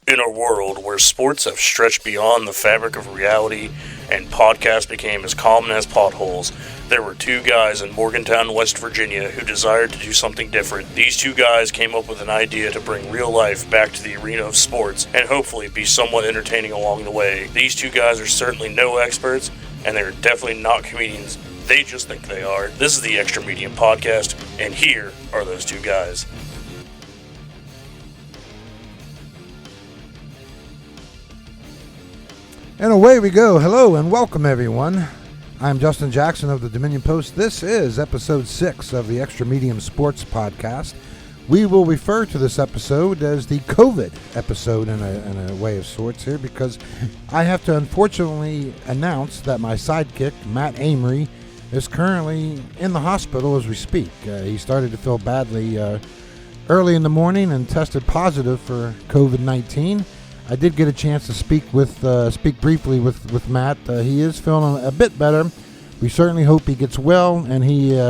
In a world where sports have stretched beyond the fabric of reality and podcasts became as common as potholes, there were two guys in Morgantown, West Virginia who desired to do something different. These two guys came up with an idea to bring real life back to the arena of sports and hopefully be somewhat entertaining along the way. These two guys are certainly no experts, and they're definitely not comedians. They just think they are. This is the Extra Medium Podcast, and here are those two guys. And away we go. Hello and welcome, everyone. I'm Justin Jackson of the Dominion Post. This is episode 6 of the Extra Medium Sports Podcast. We will refer to this episode as the COVID episode in a way of sorts here, because I have to unfortunately announce that my sidekick, Matt Amory, is currently in the hospital as we speak. He started to feel badly early in the morning and tested positive for COVID-19. I did get a chance to speak briefly with Matt. He is feeling a bit better. We certainly hope he gets well, and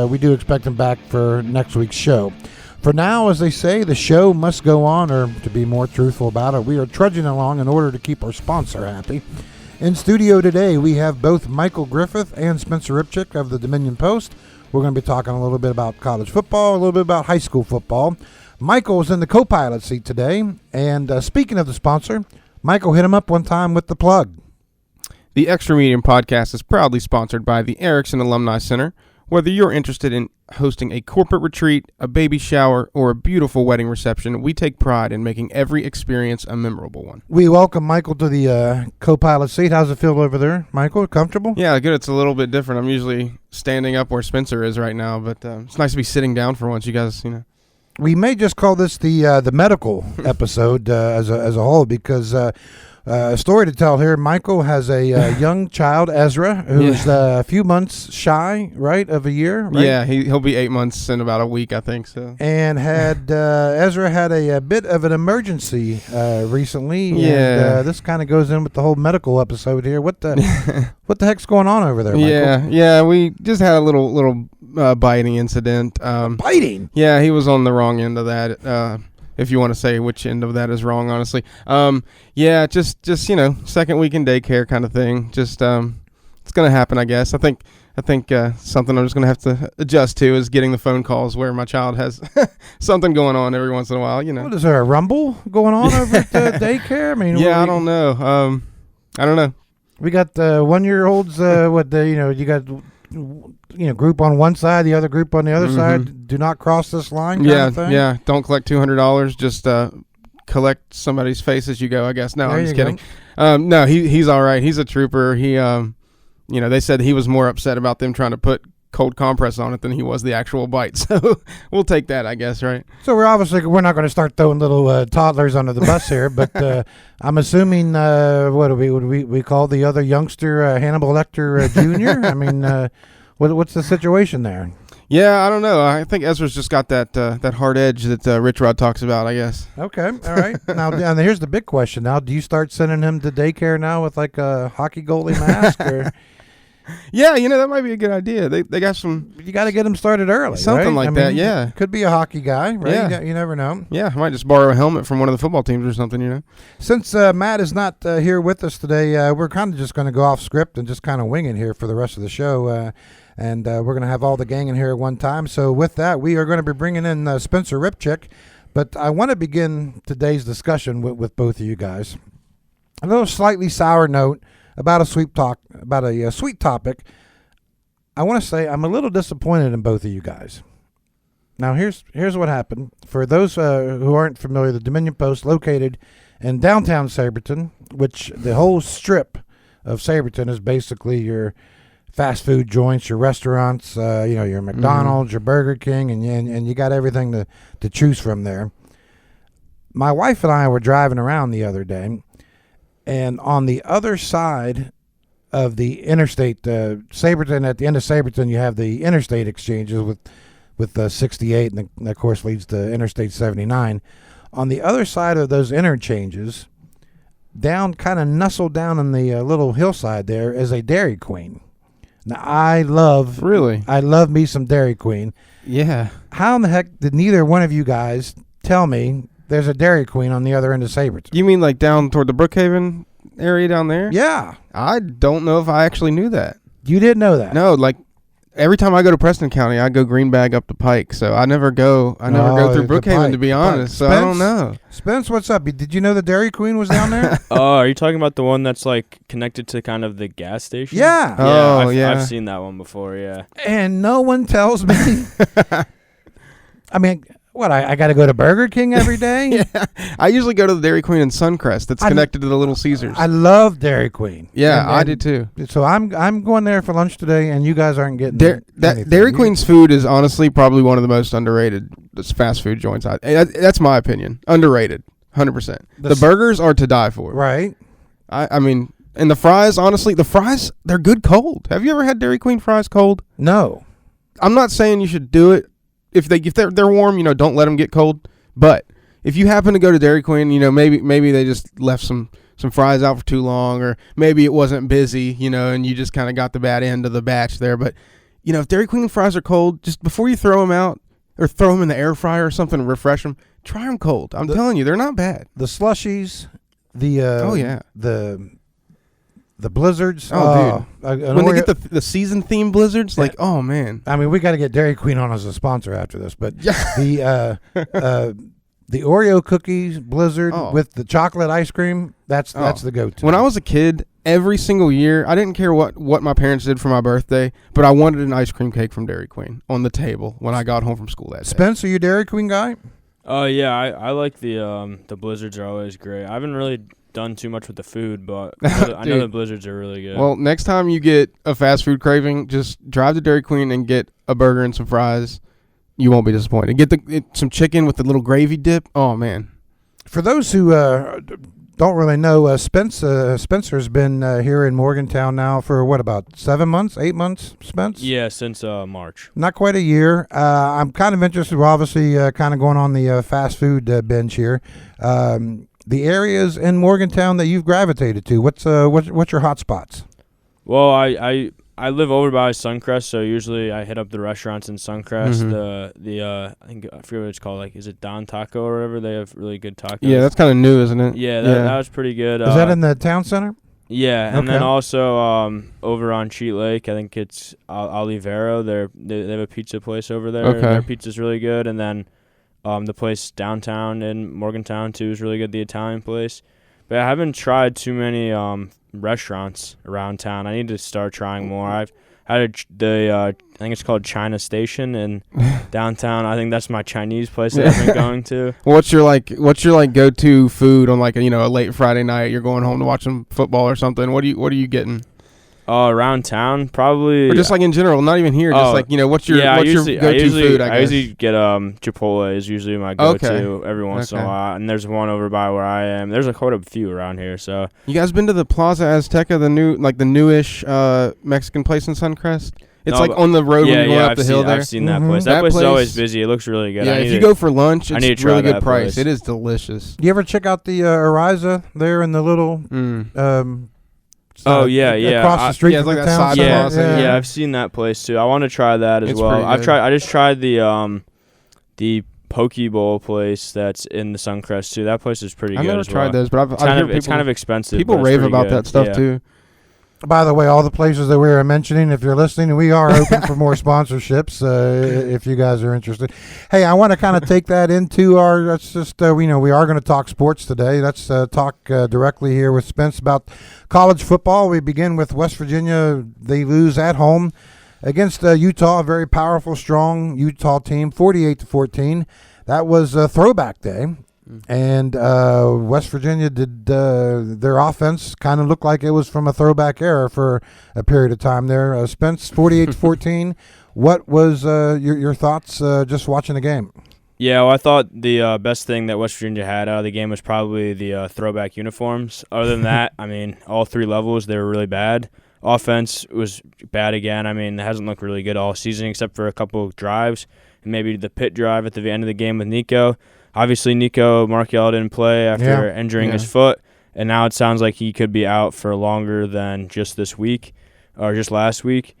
we do expect him back for next week's show. For now, as they say, the show must go on, or to be more truthful about it, we are trudging along in order to keep our sponsor happy. In studio today, we have both Michael Griffith and Spencer Ripchick of the Dominion Post. We're going to be talking a little bit about college football, a little bit about high school football. Michael is in the co-pilot seat today, and speaking of the sponsor, Michael, hit him up one time with the plug. The Extra Medium Podcast is proudly sponsored by the Erickson Alumni Center. Whether you're interested in hosting a corporate retreat, a baby shower, or a beautiful wedding reception, we take pride in making every experience a memorable one. We welcome Michael to the co-pilot seat. How's it feel over there, Michael? Comfortable? Yeah, good. It's a little bit different. I'm usually standing up where Spencer is right now, but it's nice to be sitting down for once. You guys, We may just call this the medical episode as a whole, because a story to tell here. Michael has a young child, Ezra, who's a few months shy, right, of a year. Right? Yeah, he'll be 8 months in about a week, I think. So. And Ezra had a bit of an emergency recently. Yeah. And this kind of goes in with the whole medical episode here. What the heck's going on over there, Michael? Yeah. We just had a little biting incident. Biting? Yeah, he was on the wrong end of that. If you want to say which end of that is wrong, honestly. Just second week in daycare kind of thing. Just it's gonna happen, I guess. I think something I'm just gonna have to adjust to is getting the phone calls where my child has something going on every once in a while. What is there, a rumble going on over at the daycare? I mean, I don't know. I don't know. We got 1-year-olds. You got group on one side, the other group on the other side. Do not cross this line. Kind of thing? Yeah. Don't collect $200. Just collect somebody's face as you go, I guess. No, I'm just kidding. No, he's all right. He's a trooper. He, they said he was more upset about them trying to put cold compress on it than he was the actual bite. So we'll take that, I guess, right? So we're not going to start throwing little toddlers under the bus here, but I'm assuming what do we call the other youngster Hannibal Lecter Jr.? I mean, what's the situation there? Yeah, I don't know. I think Ezra's just got that hard edge that Rich Rod talks about, I guess. Okay, all right. Now, here's the big question. Now, do you start sending him to daycare now with like a hockey goalie mask? Or? Yeah, that might be a good idea. They got some. You got to get him started early. Something right? like that, yeah. Could be a hockey guy, right? Yeah. You never know. Yeah, I might just borrow a helmet from one of the football teams or something, Since Matt is not here with us today, we're kind of just going to go off script and just kind of wing it here for the rest of the show. And we're going to have all the gang in here at one time. So with that, we are going to be bringing in Spencer Ripchick. But I want to begin today's discussion with both of you guys. A little slightly sour note about a sweet topic. I want to say I'm a little disappointed in both of you guys. Now, here's what happened. For those who aren't familiar, the Dominion Post, located in downtown Saberton, which the whole strip of Saberton is basically your fast food joints, your restaurants, your McDonald's, your Burger King, and you got everything to choose from there. My wife and I were driving around the other day, and on the other side of the interstate, Saberton, at the end of Saberton, you have the interstate exchanges with 68, and that, of course, leads to Interstate 79. On the other side of those interchanges, kind of nestled down in the little hillside there, is a Dairy Queen. Now, I love me some Dairy Queen. Yeah. How in the heck did neither one of you guys tell me There's a Dairy Queen on the other end of Saberton. You mean like down toward the Brookhaven area down there? Yeah. I don't know if I actually knew that. You didn't know that? No, like every time I go to Preston County, I go Greenbag up to Pike. So I never go through Brookhaven, to be honest. So I don't know. Spence, what's up? Did you know the Dairy Queen was down there? Oh, are you talking about the one that's like connected to kind of the gas station? Yeah. Oh, I've seen that one before, yeah. And no one tells me. I mean, what, I got to go to Burger King every day? Yeah. I usually go to the Dairy Queen in Suncrest that's connected to the Little Caesars. I love Dairy Queen. Yeah, I do too. So I'm going there for lunch today, and you guys aren't getting anything. Dairy Queen's food is honestly probably one of the most underrated fast food joints. That's my opinion. Underrated, 100%. The burgers are to die for. Right. I mean, and the fries, honestly, they're good cold. Have you ever had Dairy Queen fries cold? No. I'm not saying you should do it. If they're warm, don't let them get cold. But if you happen to go to Dairy Queen, maybe they just left some fries out for too long, or maybe it wasn't busy, and you just kind of got the bad end of the batch there. But if Dairy Queen fries are cold, just before you throw them out or throw them in the air fryer or something, refresh them. Try them cold. I'm telling you, they're not bad. The slushies, the blizzards. Oh, dude. When they get the season themed blizzards, yeah. like, oh, man. I mean, we got to get Dairy Queen on as a sponsor after this. But the Oreo cookies blizzard with the chocolate ice cream, that's the go-to. When I was a kid, every single year, I didn't care what my parents did for my birthday, but I wanted an ice cream cake from Dairy Queen on the table when I got home from school that day. Spence, are you a Dairy Queen guy? Oh, yeah, I like the blizzards are always great. I haven't really done too much with the food, but I know the blizzards are really good. Well, next time you get a fast food craving, just drive to Dairy Queen and get a burger and some fries. You won't be disappointed. Get some chicken with the little gravy dip. Oh, man. For those who don't really know, Spencer's been here in Morgantown now for, about 7 months, 8 months, Spence? Yeah, since March. Not quite a year. I'm kind of interested. We're obviously kind of going on the fast food binge here. The areas in Morgantown that you've gravitated to, what's your hot spots? Well, I live over by Suncrest, so usually I hit up the restaurants in Suncrest. Mm-hmm. I think I forget what it's called. Like, is it Don Taco or whatever? They have really good tacos. Yeah, that's kind of new, isn't it? Yeah, that was pretty good. Is that in the town center? Yeah, and then also over on Cheat Lake, I think it's Olivero. They have a pizza place over there. Okay. Their pizza's really good, and then the place downtown in Morgantown too is really good. The Italian place, but I haven't tried too many restaurants around town. I need to start trying more. I've had I think it's called China Station in downtown. I think that's my Chinese place that I've been going to. What's your go-to food on a late Friday night? You're going home to watch some football or something. What are you getting? Around town, probably. Or just in general, not even here. Just what's your go-to food? I usually get Chipotle is usually my go-to every once in a while, and there's one over by where I am. There's quite a few around here. So you guys been to the Plaza Azteca, the newish Mexican place in Suncrest? It's on the road when you're going up the hill there. I've seen that place. That place is always busy. It looks really good. Yeah, if you go for lunch, it's really good price. Place. It is delicious. You ever check out the Ariza there in the little across the street from the town? Yeah, I've seen that place too. I want to try that as well. I just tried the Poke Bowl place that's in the Suncrest too. That place is pretty good. I've never tried those, but it's kind of expensive. People rave about that stuff too. By the way, all the places that we were mentioning, if you're listening, we are open for more sponsorships if you guys are interested. Hey, I want to kind of take that into we are going to talk sports today. Let's talk directly here with Spence about college football. We begin with West Virginia. They lose at home against Utah, a very powerful, strong Utah team, 48-14. That was Throwback Day. And West Virginia did their offense kind of look like it was from a throwback era for a period of time there. Spence, 48-14. What was your thoughts just watching the game? Yeah, well, I thought the best thing that West Virginia had out of the game was probably the throwback uniforms. Other than that, I mean, all three levels, they were really bad. Offense was bad again. I mean, it hasn't looked really good all season except for a couple of drives and maybe the pit drive at the end of the game with Nico. Obviously, Nico Markiel didn't play after injuring his foot, and now it sounds like he could be out for longer than just this week or just last week.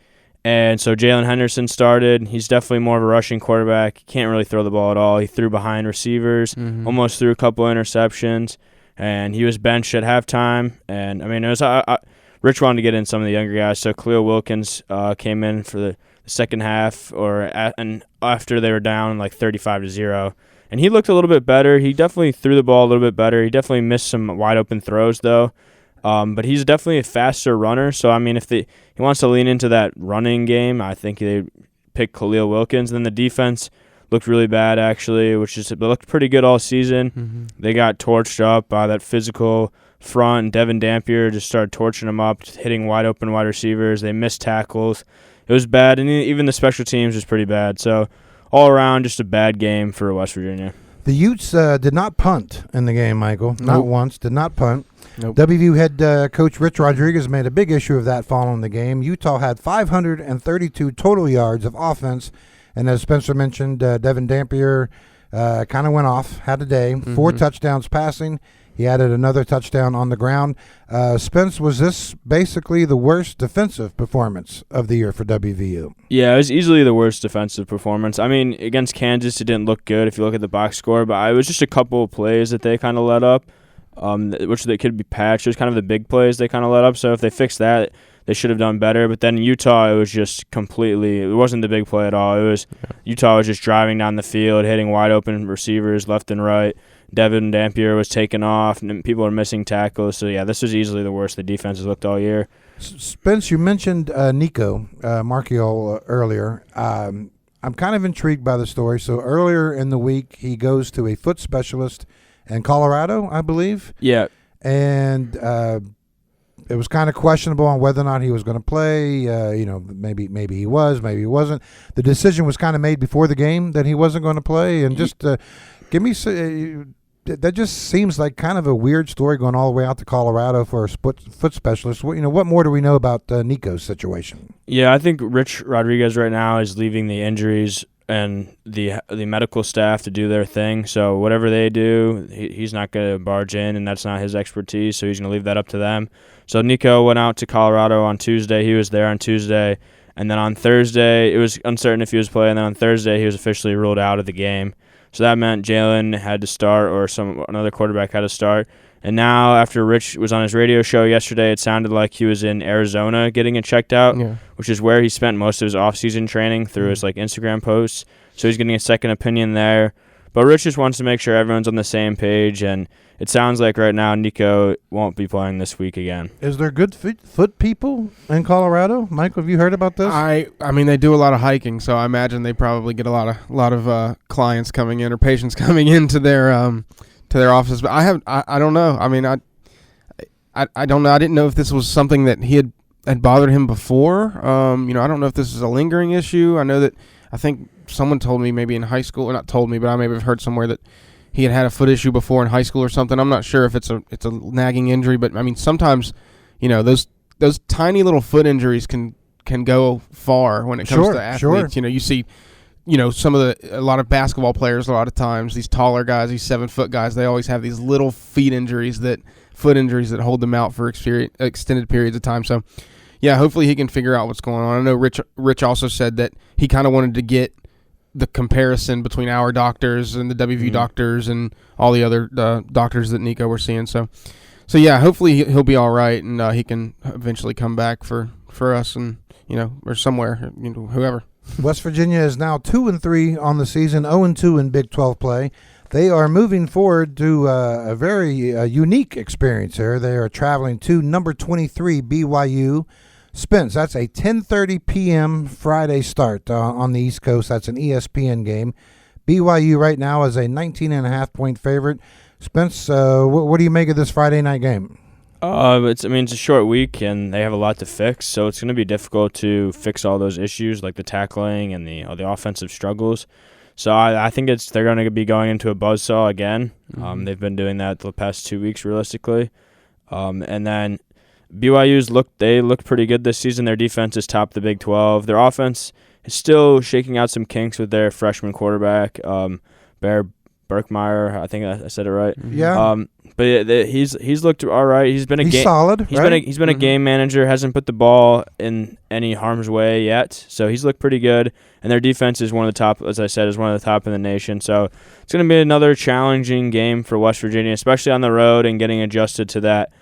And so Jalen Henderson started. He's definitely more of a rushing quarterback. He can't really throw the ball at all. He threw behind receivers, almost threw a couple interceptions, and he was benched at halftime. And, I mean, it was Rich wanted to get in some of the younger guys. So Khalil Wilkins came in for the second half and after they were down like 35-0. And he looked a little bit better. He definitely threw the ball a little bit better. He definitely missed some wide-open throws, though. But he's definitely a faster runner. So, I mean, if he wants to lean into that running game, I think they pick Khalil Wilkins. Then the defense looked really bad, actually, they looked pretty good all season. They got torched up by that physical front. Devin Dampier just started torching them up, hitting wide-open wide receivers. They missed tackles. It was bad, and even the special teams was pretty bad. So, all around, just a bad game for West Virginia. The Utes did not punt in the game, Michael. Not once. Did not punt. Nope. WVU head coach Rich Rodriguez made a big issue of that following the game. Utah had 532 total yards of offense, and as Spencer mentioned, Devin Dampier kind of went off, had a day, 4 touchdowns passing. He added another touchdown on the ground. Spence, was this basically the worst defensive performance of the year for WVU? Yeah, it was easily the worst defensive performance. I mean, against Kansas, it didn't look good if you look at the box score, but it was just a couple of plays that they kind of let up, which they could be patched. It was kind of the big plays they kind of let up, so if they fixed that, they should have done better. But then Utah, it was just completely – it wasn't the big play at all. Utah was just driving down the field, hitting wide-open receivers left and right. Devin Dampier was taken off, and people are missing tackles. So, yeah, this was easily the worst the defense has looked all year. Spence, you mentioned Nico Marchiol earlier. I'm kind of intrigued by the story. So earlier in the week, he goes to a foot specialist in Colorado, I believe. Yeah. And it was kind of questionable on whether or not he was going to play. Maybe he was, maybe he wasn't. The decision was kind of made before the game that he wasn't going to play. And just give me that just seems like kind of a weird story going all the way out to Colorado for a foot specialist. What more do we know about Nico's situation? Yeah, I think Rich Rodriguez right now is leaving the injuries and the medical staff to do their thing. So whatever they do, he's not going to barge in, and that's not his expertise, so he's going to leave that up to them. So Nico went out to Colorado on Tuesday. He was there on Tuesday. And then on Thursday, it was uncertain if he was playing. And then on Thursday, he was officially ruled out of the game. So that meant Jalen had to start or another quarterback had to start. And now after Rich was on his radio show yesterday, it sounded like he was in Arizona getting it checked out, which is where he spent most of his offseason training through his Instagram posts. So he's getting a second opinion there. But Rich just wants to make sure everyone's on the same page, and it sounds like right now Nico won't be playing this week again. Is there good foot people in Colorado? Michael, have you heard about this? I mean, they do a lot of hiking, so I imagine they probably get a lot of clients coming in or patients coming into their offices. But I don't know. I mean, I don't know. I didn't know if this was something that he had bothered him before. I don't know if this is a lingering issue. I think someone told me maybe in high school, or not told me, but I maybe have heard somewhere that he had a foot issue before in high school or something. I'm not sure if it's a nagging injury, but I mean sometimes, those tiny little foot injuries can go far when it comes to athletes. Sure. You see, a lot of basketball players a lot of times, these taller guys, these 7-foot guys, they always have these little foot injuries that hold them out for extended periods of time. So, yeah, hopefully he can figure out what's going on. I know Rich also said that he kind of wanted to get the comparison between our doctors and the WVU doctors and all the other doctors that Nico were seeing. So yeah, hopefully he'll be all right, and he can eventually come back for us and, or somewhere, whoever. West Virginia is now 2-3 on the season, 0-2 in Big 12 play. They are moving forward to a very unique experience here. They are traveling to number 23 BYU. Spence, that's a 10:30 p.m. Friday start on the East Coast. That's an ESPN game. BYU right now is a 19.5-point favorite. Spence, what do you make of this Friday night game? It's a short week, and they have a lot to fix, so it's going to be difficult to fix all those issues like the tackling and the offensive struggles. So I think they're going to be going into a buzzsaw again. They've been doing that the past 2 weeks realistically. And then BYU's looked pretty good this season. Their defense is top the Big 12. Their offense is still shaking out some kinks with their freshman quarterback, Berkmeyer. I think I said it right. Yeah. But he's looked all right. He's solid. He's been a game manager. Hasn't put the ball in any harm's way yet. So he's looked pretty good. And their defense is one of the top, as I said, is one of the top in the nation. So it's going to be another challenging game for West Virginia, especially on the road and getting adjusted to that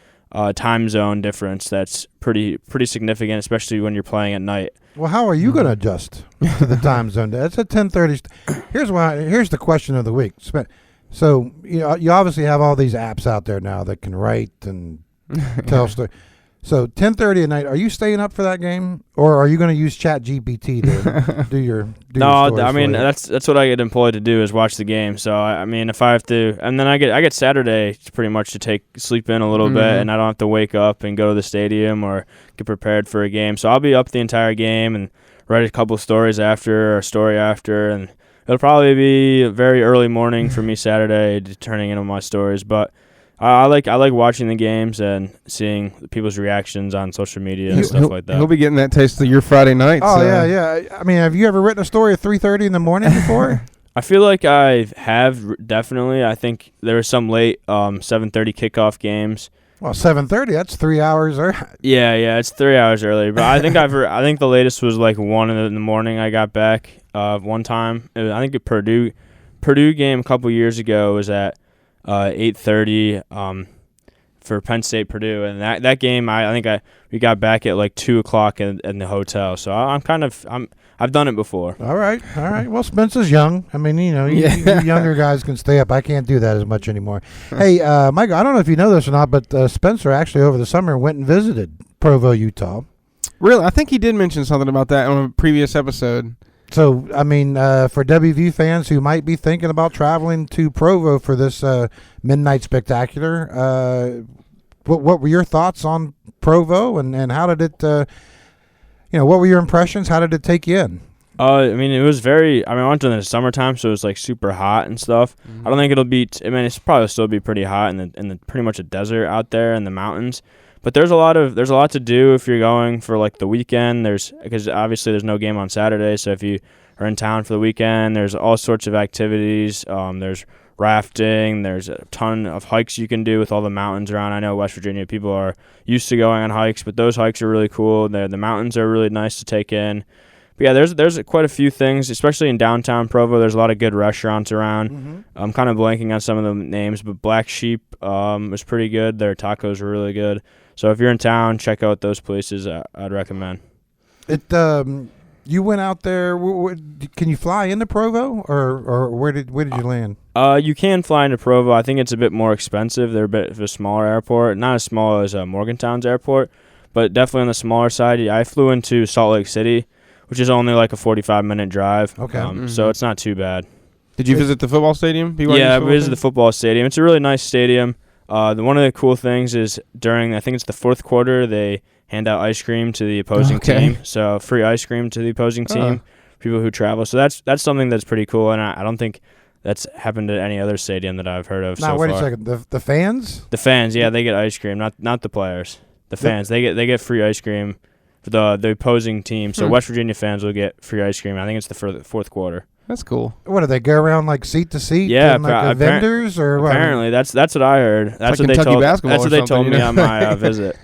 time zone difference. That's pretty significant, especially when you're playing at night. Well, how are you going to adjust to the time zone? It's at 10:30. Here's the question of the week. So you obviously have all these apps out there now that can write and tell stories. So 10:30 at night. Are you staying up for that game, or are you going to use ChatGPT to do your? No, I mean that's what I get employed to do is watch the game. So I mean, if I have to, and then I get Saturday pretty much to sleep in a little bit, and I don't have to wake up and go to the stadium or get prepared for a game. So I'll be up the entire game and write a couple stories after, or a story after, and it'll probably be a very early morning for me Saturday turning into my stories, but. I like watching the games and seeing people's reactions on social media and stuff like that. He'll be getting that taste of your Friday nights. Oh yeah. I mean, have you ever written a story at 3:30 in the morning before? I feel like I have definitely. I think there were some late 7:30 kickoff games. Well, 7:30. That's 3 hours early. Yeah, it's 3 hours early. But I think I think the latest was like 1 in the morning. I got back one time. I think the Purdue game a couple years ago was at 8:30 for Penn State Purdue, and that game I think we got back at like 2:00 in the hotel. So I've done it before. All right. Well, Spencer's young. I mean, you younger guys can stay up. I can't do that as much anymore. Hey, Michael, I don't know if you know this or not, but Spencer actually over the summer went and visited Provo, Utah. Really, I think he did mention something about that on a previous episode. So, I mean, for WVU fans who might be thinking about traveling to Provo for this Midnight Spectacular, what were your thoughts on Provo, and how did it, what were your impressions? How did it take you in? I mean, it was I went during the summertime, so it was like super hot and stuff. I don't think it'll be, it's probably still be pretty hot in the pretty much a desert out there in the mountains. But there's a lot to do if you're going for like the weekend. Because obviously there's no game on Saturday, so if you are in town for the weekend, there's all sorts of activities. There's rafting. There's a ton of hikes you can do with all the mountains around. I know West Virginia people are used to going on hikes, but those hikes are really cool. The mountains are really nice to take in. But yeah, there's quite a few things, especially in downtown Provo. There's a lot of good restaurants around. Mm-hmm. I'm kind of blanking on some of the names, but Black Sheep was pretty good. Their tacos were really good. So if you're in town, check out those places. I'd recommend. You went out there. Can you fly into Provo, or where did you land? You can fly into Provo. I think it's a bit more expensive. They're a bit of a smaller airport, not as small as Morgantown's airport, but definitely on the smaller side. I flew into Salt Lake City, which is only like a 45-minute drive. Okay, so it's not too bad. Did you visit the football stadium? Yeah, I visited the football stadium. It's a really nice stadium. One of the cool things is I think it's the fourth quarter, they hand out ice cream to the opposing team. So free ice cream to the opposing team, people who travel. So that's something that's pretty cool, and I don't think that's happened at any other stadium that I've heard of so far. Wait a second. The fans? The fans, yeah, they get ice cream, not the players. The fans, they get free ice cream for the opposing team. So West Virginia fans will get free ice cream. I think it's the fourth quarter. That's cool. What do they go around like seat to seat? Yeah, and, like vendors or what? Apparently that's what I heard. That's what they told. That's what they told me on my visit.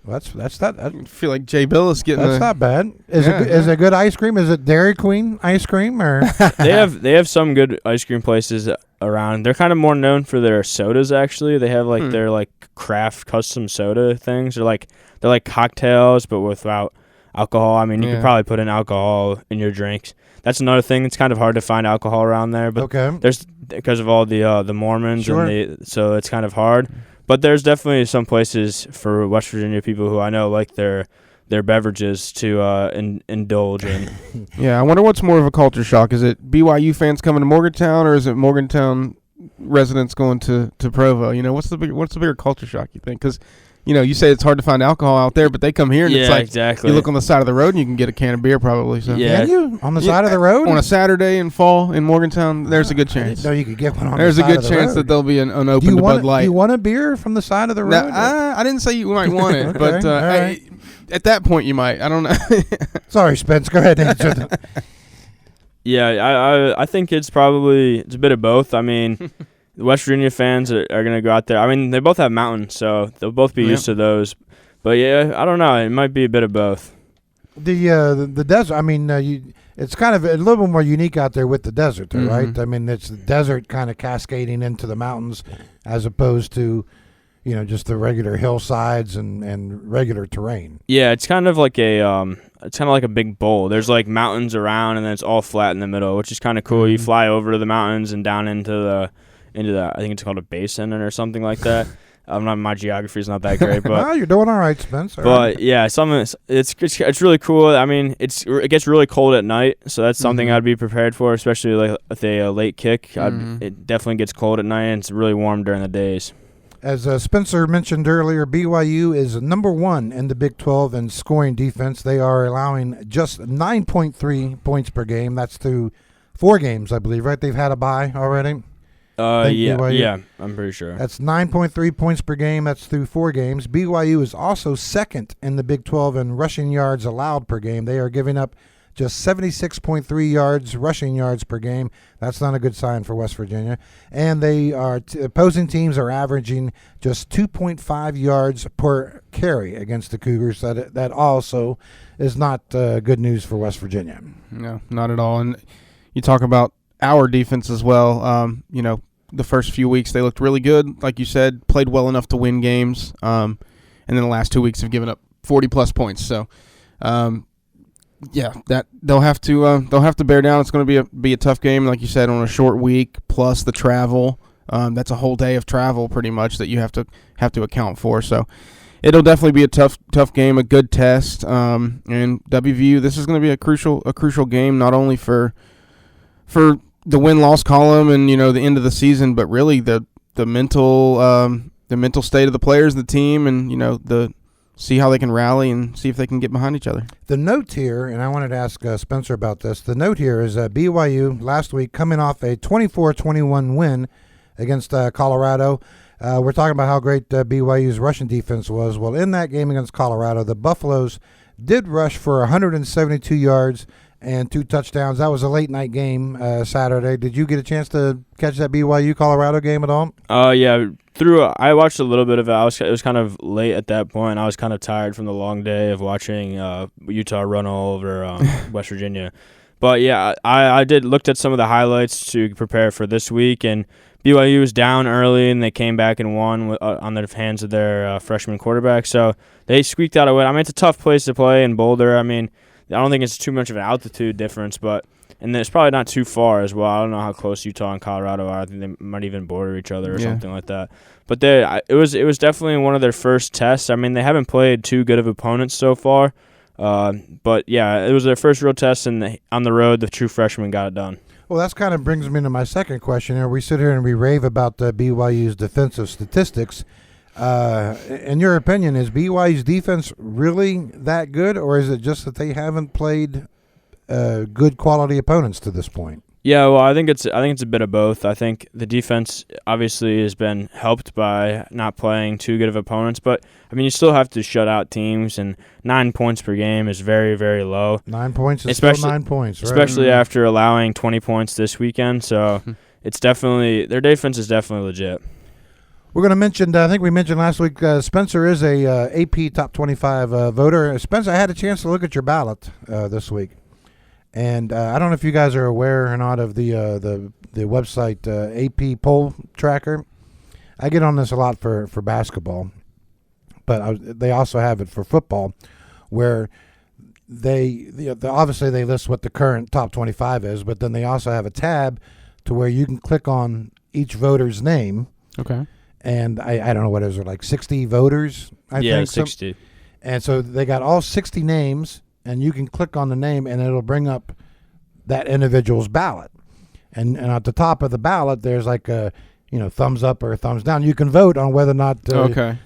That's not. I feel like Jay Billis getting. That's not bad. Is it good ice cream? Is it Dairy Queen ice cream or? They have some good ice cream places around. They're kind of more known for their sodas. Actually, they have like their like craft custom soda things. They're like cocktails, but without alcohol. I mean, you could probably put in alcohol in your drinks. That's another thing. It's kind of hard to find alcohol around there, but there's because of all the Mormons, and so it's kind of hard. But there's definitely some places for West Virginia people who I know like their beverages to indulge in. Yeah, I wonder what's more of a culture shock. Is it BYU fans coming to Morgantown, or is it Morgantown residents going to Provo? What's the bigger culture shock, you think? Because you say it's hard to find alcohol out there, but they come here and it's like exactly. You look on the side of the road and you can get a can of beer probably. So. Yeah. Can you? On the side of the road? On a Saturday in fall in Morgantown, there's a good chance. No, you could get one on there's the side a good chance that there'll be an unopened Bud Light. Do you want a beer from the side of the road? No, I didn't say you might want it, but at that point you might. I don't know. Sorry, Spence. Go ahead and answer them. Yeah, I think it's a bit of both. I mean, the West Virginia fans are going to go out there. I mean, they both have mountains, so they'll both be used to those. But yeah, I don't know. It might be a bit of both. The desert. I mean, it's kind of a little bit more unique out there with the desert, though, right? I mean, it's the desert kind of cascading into the mountains, as opposed to, just the regular hillsides and regular terrain. Yeah, it's kind of like a big bowl. There's like mountains around, and then it's all flat in the middle, which is kind of cool. You fly over to the mountains and down into the I think it's called a basin or something like that. My geography's not that great, but well, you're doing all right, Spence. But yeah, it's really cool. I mean, it gets really cold at night, so that's something I'd be prepared for, especially like with a late kick. It definitely gets cold at night, and it's really warm during the days. As Spencer mentioned earlier, BYU is number 1 in the Big 12 in scoring defense. They are allowing just 9.3 points per game. That's through 4 games, I believe, right? They've had a bye already? Yeah, I'm pretty sure. That's 9.3 points per game. That's through 4 games. BYU is also second in the Big 12 in rushing yards allowed per game. They are giving up just 76.3 rushing yards per game. That's not a good sign for West Virginia. And opposing teams are averaging just 2.5 yards per carry against the Cougars. That also is not good news for West Virginia. No, not at all. And you talk about our defense as well. The first few weeks they looked really good, like you said, played well enough to win games. And then the last 2 weeks have given up 40+ points. So, that they'll have to bear down. It's going to be a tough game, like you said, on a short week plus the travel. That's a whole day of travel pretty much that you have to account for. So it'll definitely be a tough game, a good test. And WVU, this is going to be a crucial game, not only for the win-loss column and the end of the season, but really the mental state of the players, the team, and see how they can rally and see if they can get behind each other. The note here, and I wanted to ask Spencer about this. The note here is BYU last week coming off a 24-21 win against Colorado. We're talking about how great BYU's rushing defense was. Well, in that game against Colorado, the Buffaloes did rush for 172 yards and 2 touchdowns. That was a late night game Saturday. Did you get a chance to catch that BYU Colorado game at all? Yeah, I watched a little bit of it. It was kind of late at that point. I was kind of tired from the long day of watching Utah run all over West Virginia. But yeah, I looked at some of the highlights to prepare for this week, and BYU was down early, and they came back and won on the hands of their freshman quarterback. So they squeaked out a win. I mean, it's a tough place to play in Boulder. I mean, I don't think it's too much of an altitude difference, and it's probably not too far as well. I don't know how close Utah and Colorado are. I think they might even border each other or something like that. But it was definitely one of their first tests. I mean, they haven't played too good of opponents so far. But yeah, it was their first real test, and on the road, the true freshmen got it done. Well, that kind of brings me to my second question here. We sit here and we rave about BYU's defensive statistics. In your opinion, is BYU's defense really that good, or is it just that they haven't played good quality opponents to this point? Yeah, well, I think it's a bit of both. I think the defense obviously has been helped by not playing too good of opponents, but I mean, you still have to shut out teams, and 9 points per game is very, very low. 9 points is still 9 points, right? Especially after allowing 20 points this weekend. So it's definitely, their defense is definitely legit. We're going to mention, I think we mentioned last week, Spencer is a AP Top 25 voter. Spencer, I had a chance to look at your ballot this week. And I don't know if you guys are aware or not of the website AP Poll Tracker. I get on this a lot for basketball, but they also have it for football, where they obviously they list what the current top 25 is, but then they also have a tab to where you can click on each voter's name. Okay. And I don't know what is it, like 60 voters? I think 60. And so they got all 60 names, and you can click on the name, and it'll bring up that individual's ballot. And at the top of the ballot, there's like a thumbs up or thumbs down. You can vote on whether or not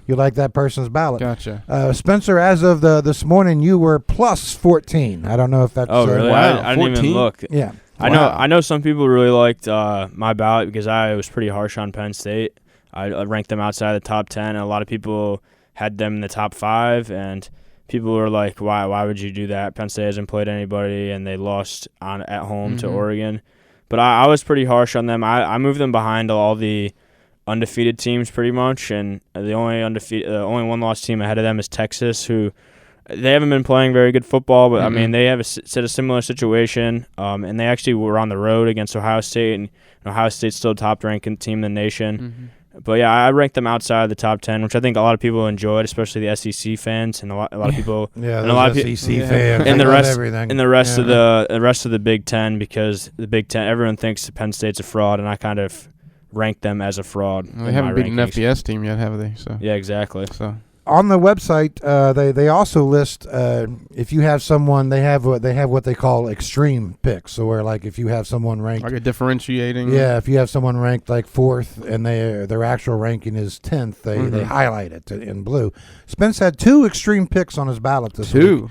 you like that person's ballot. Gotcha. Spencer, as of this morning, you were plus 14. I don't know if that's... Oh, really? Wow, I didn't even look. Yeah. I know some people really liked my ballot because I was pretty harsh on Penn State. I ranked them outside the top 10, and a lot of people had them in the top 5, and people were like, why would you do that? Penn State hasn't played anybody, and they lost at home to Oregon. But I was pretty harsh on them. I moved them behind all the undefeated teams pretty much, and the only one-loss team ahead of them is Texas, who they haven't been playing very good football, but I mean they have a similar situation, and they actually were on the road against Ohio State, and Ohio State's still top-ranking team in the nation. But yeah, I ranked them outside of the top 10, which I think a lot of people enjoyed, especially the SEC fans, and a lot of people. Yeah, and a lot of SEC fans. And everything. And the rest of the rest of the Big Ten, because the Big Ten, everyone thinks Penn State's a fraud, and I kind of ranked them as a fraud. Well, they haven't beaten an FBS team yet, have they? So yeah, exactly. So on the website, they also list if you have someone, they have what they call extreme picks. So where like if you have someone ranked like a differentiating. Yeah, if you have someone ranked like 4th and their actual ranking is 10th, they highlight it in blue. Spence had 2 extreme picks on his ballot this week.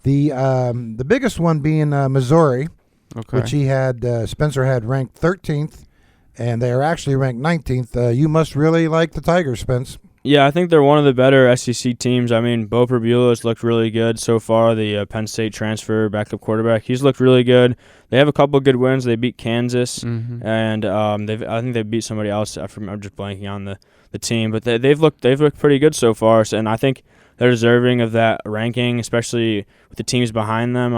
The biggest one being Missouri, which he had Spencer had ranked 13th, and they are actually ranked 19th. You must really like the Tigers, Spence. Yeah, I think they're one of the better SEC teams. I mean, Bo Prabula's looked really good so far, the Penn State transfer backup quarterback. He's looked really good. They have a couple of good wins. They beat Kansas, and I think they beat somebody else. I'm just blanking on the team, but they've looked pretty good so far, and I think they're deserving of that ranking, especially with the teams behind them.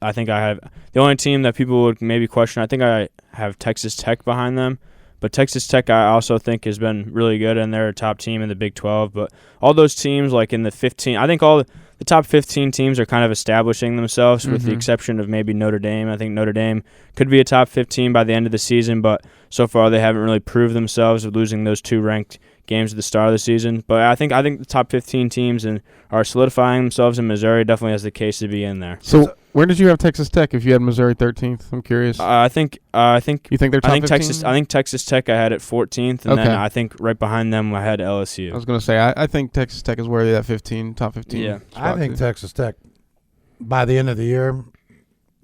I think I have the only team that people would maybe question. I think I have Texas Tech behind them. But Texas Tech, I also think, has been really good, and they're a top team in the Big 12. But all those teams, like in the 15, I think all the top 15 teams are kind of establishing themselves, with the exception of maybe Notre Dame. I think Notre Dame could be a top 15 by the end of the season, but so far they haven't really proved themselves with losing those 2 ranked games at the start of the season. But I think the top 15 teams are solidifying themselves, and Missouri definitely has the case to be in there. So where did you have Texas Tech if you had Missouri 13th? I'm curious. I think you think they're top 15? I think Texas Tech I had at 14th, and then I think right behind them I had LSU. I was going to say I think Texas Tech is worthy of that top 15. Yeah, I think Texas Tech by the end of the year,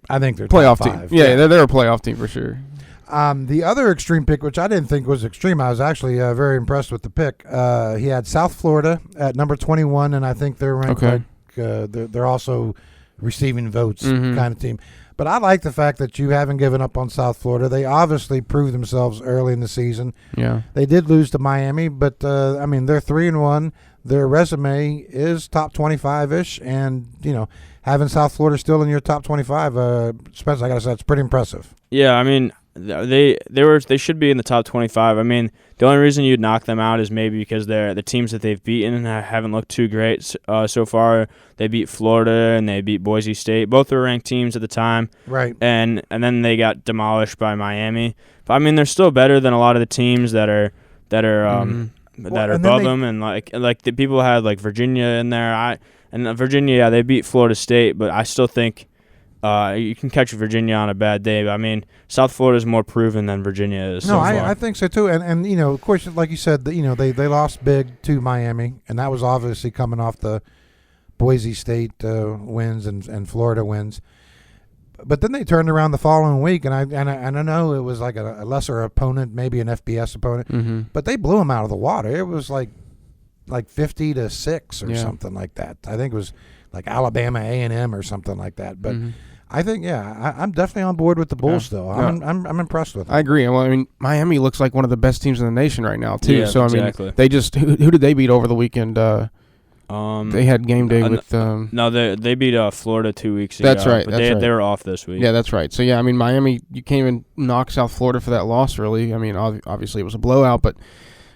I think they're playoff top team. 5. Yeah, they're a playoff team for sure. The other extreme pick, which I didn't think was extreme, I was actually very impressed with the pick. He had South Florida at number 21, and I think they're ranked they're also receiving votes kind of team. But I like the fact that you haven't given up on South Florida. They obviously proved themselves early in the season. Yeah, they did lose to Miami, but I mean they're 3-1. Their resume is top 25-ish, and having South Florida still in your top 25, Spencer, I gotta say it's pretty impressive. Yeah, I mean they should be in the top 25. I mean, the only reason you'd knock them out is maybe because the teams that they've beaten haven't looked too great so far. They beat Florida and they beat Boise State. Both were ranked teams at the time, right? And then they got demolished by Miami. But I mean, they're still better than a lot of the teams that are above them, and like the people had like Virginia in there. Virginia, they beat Florida State, but I still think. You can catch Virginia on a bad day, but I mean, South Florida is more proven than Virginia is. No, I think so too. And of course, like you said, they lost big to Miami, and that was obviously coming off the Boise State wins and Florida wins. But then they turned around the following week, and I know it was like a lesser opponent, maybe an FBS opponent, but they blew them out of the water. It was like 50-6 or something like that. I think it was like Alabama A&M or something like that. But I think, I'm definitely on board with the Bulls, though. I'm impressed with them. I agree. Well, I mean, Miami looks like one of the best teams in the nation right now, too. Yeah, so, exactly. I mean, they just – who did they beat over the weekend? They had game day with no, they beat Florida 2 weeks ago. That's right. But they were off this week. Yeah, that's right. So, yeah, I mean, Miami, you can't even knock South Florida for that loss, really. I mean, obviously it was a blowout, but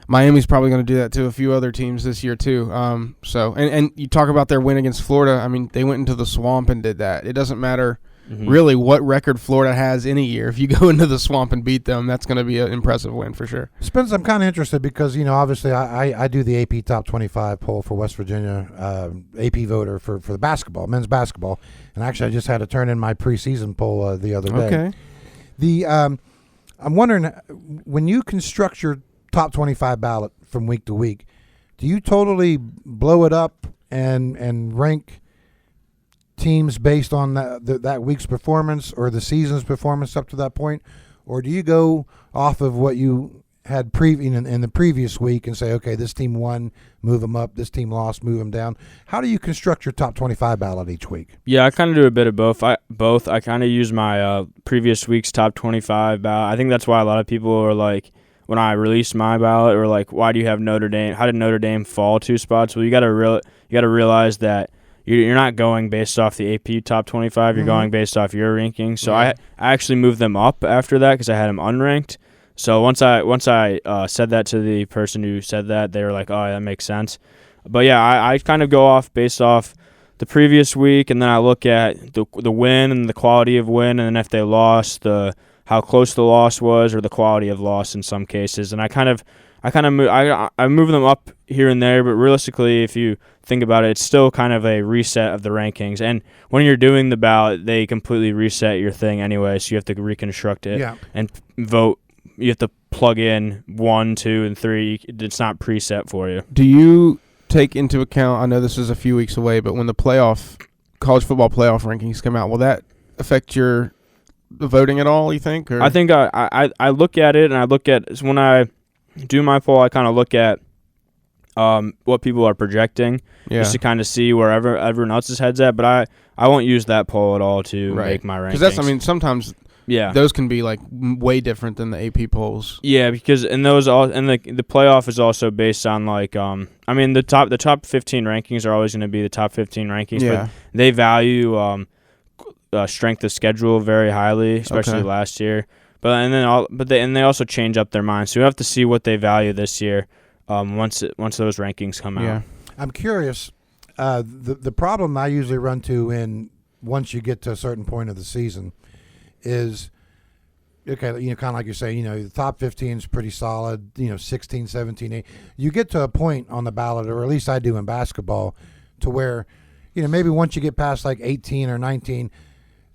Miami's probably going to do that to a few other teams this year, too. And you talk about their win against Florida. I mean, they went into the swamp and did that. It doesn't matter really what record Florida has in a year. If you go into the swamp and beat them, that's going to be an impressive win for sure. Spence, I'm kind of interested because, obviously I do the AP Top 25 poll for West Virginia, AP voter for the basketball, men's basketball. And actually, I just had to turn in my preseason poll the other day. Okay. I'm wondering, when you construct your top 25 ballot from week to week, do you totally blow it up and rank teams based on that week's performance or the season's performance up to that point, or do you go off of what you had in the previous week and say, okay, this team won, move them up. This team lost, move them down. How do you construct your top 25 ballot each week? Yeah, I kind of do a bit of both. I kind of use my previous week's top 25 ballot. I think that's why a lot of people are like, when I released my ballot, or like, why do you have Notre Dame? How did Notre Dame fall 2 spots? Well, you got to realize that you're not going based off the AP top 25. You're going based off your rankings. So I actually moved them up after that because I had them unranked. So once I said that to the person who said that, they were like, oh, that makes sense. But yeah, I kind of go off based off the previous week, and then I look at the win and the quality of win, and then if they lost, how close the loss was, or the quality of loss in some cases. And I move them up here and there, but realistically, if you think about it, it's still kind of a reset of the rankings. And when you're doing the ballot, they completely reset your thing anyway, so you have to reconstruct it and vote. You have to plug in 1, 2, and 3. It's not preset for you. Do you take into account, I know this is a few weeks away, but when the college football playoff rankings come out, will that affect your voting at all, you think? Or? I think I look at it, and I look at, when I do my poll, I kind of look at what people are projecting, just to kind of see where everyone else's head's at. But I won't use that poll at all to make my rankings. Because sometimes those can be like way different than the AP polls. Yeah, because the playoff is also based on like the top 15 rankings are always going to be the top 15 rankings, but they value strength of schedule very highly, especially last year. But they also change up their minds. So you have to see what they value this year once those rankings come out. I'm curious. The problem I usually run to once you get to a certain point of the season is, okay, kind of like you're saying, the top 15 is pretty solid, 16, 17, 8. You get to a point on the ballot, or at least I do in basketball, to where, maybe once you get past like 18 or 19,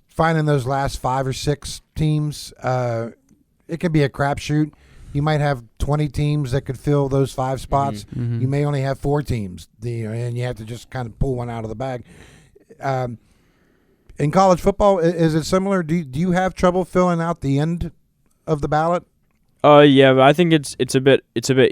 finding those last 5 or 6 teams, it can be a crapshoot. You might have 20 teams that could fill those 5 spots. You may only have 4 teams, and you have to just kind of pull one out of the bag. In college football, is it similar? Do you have trouble filling out the end of the ballot? Yeah, but I think it's a bit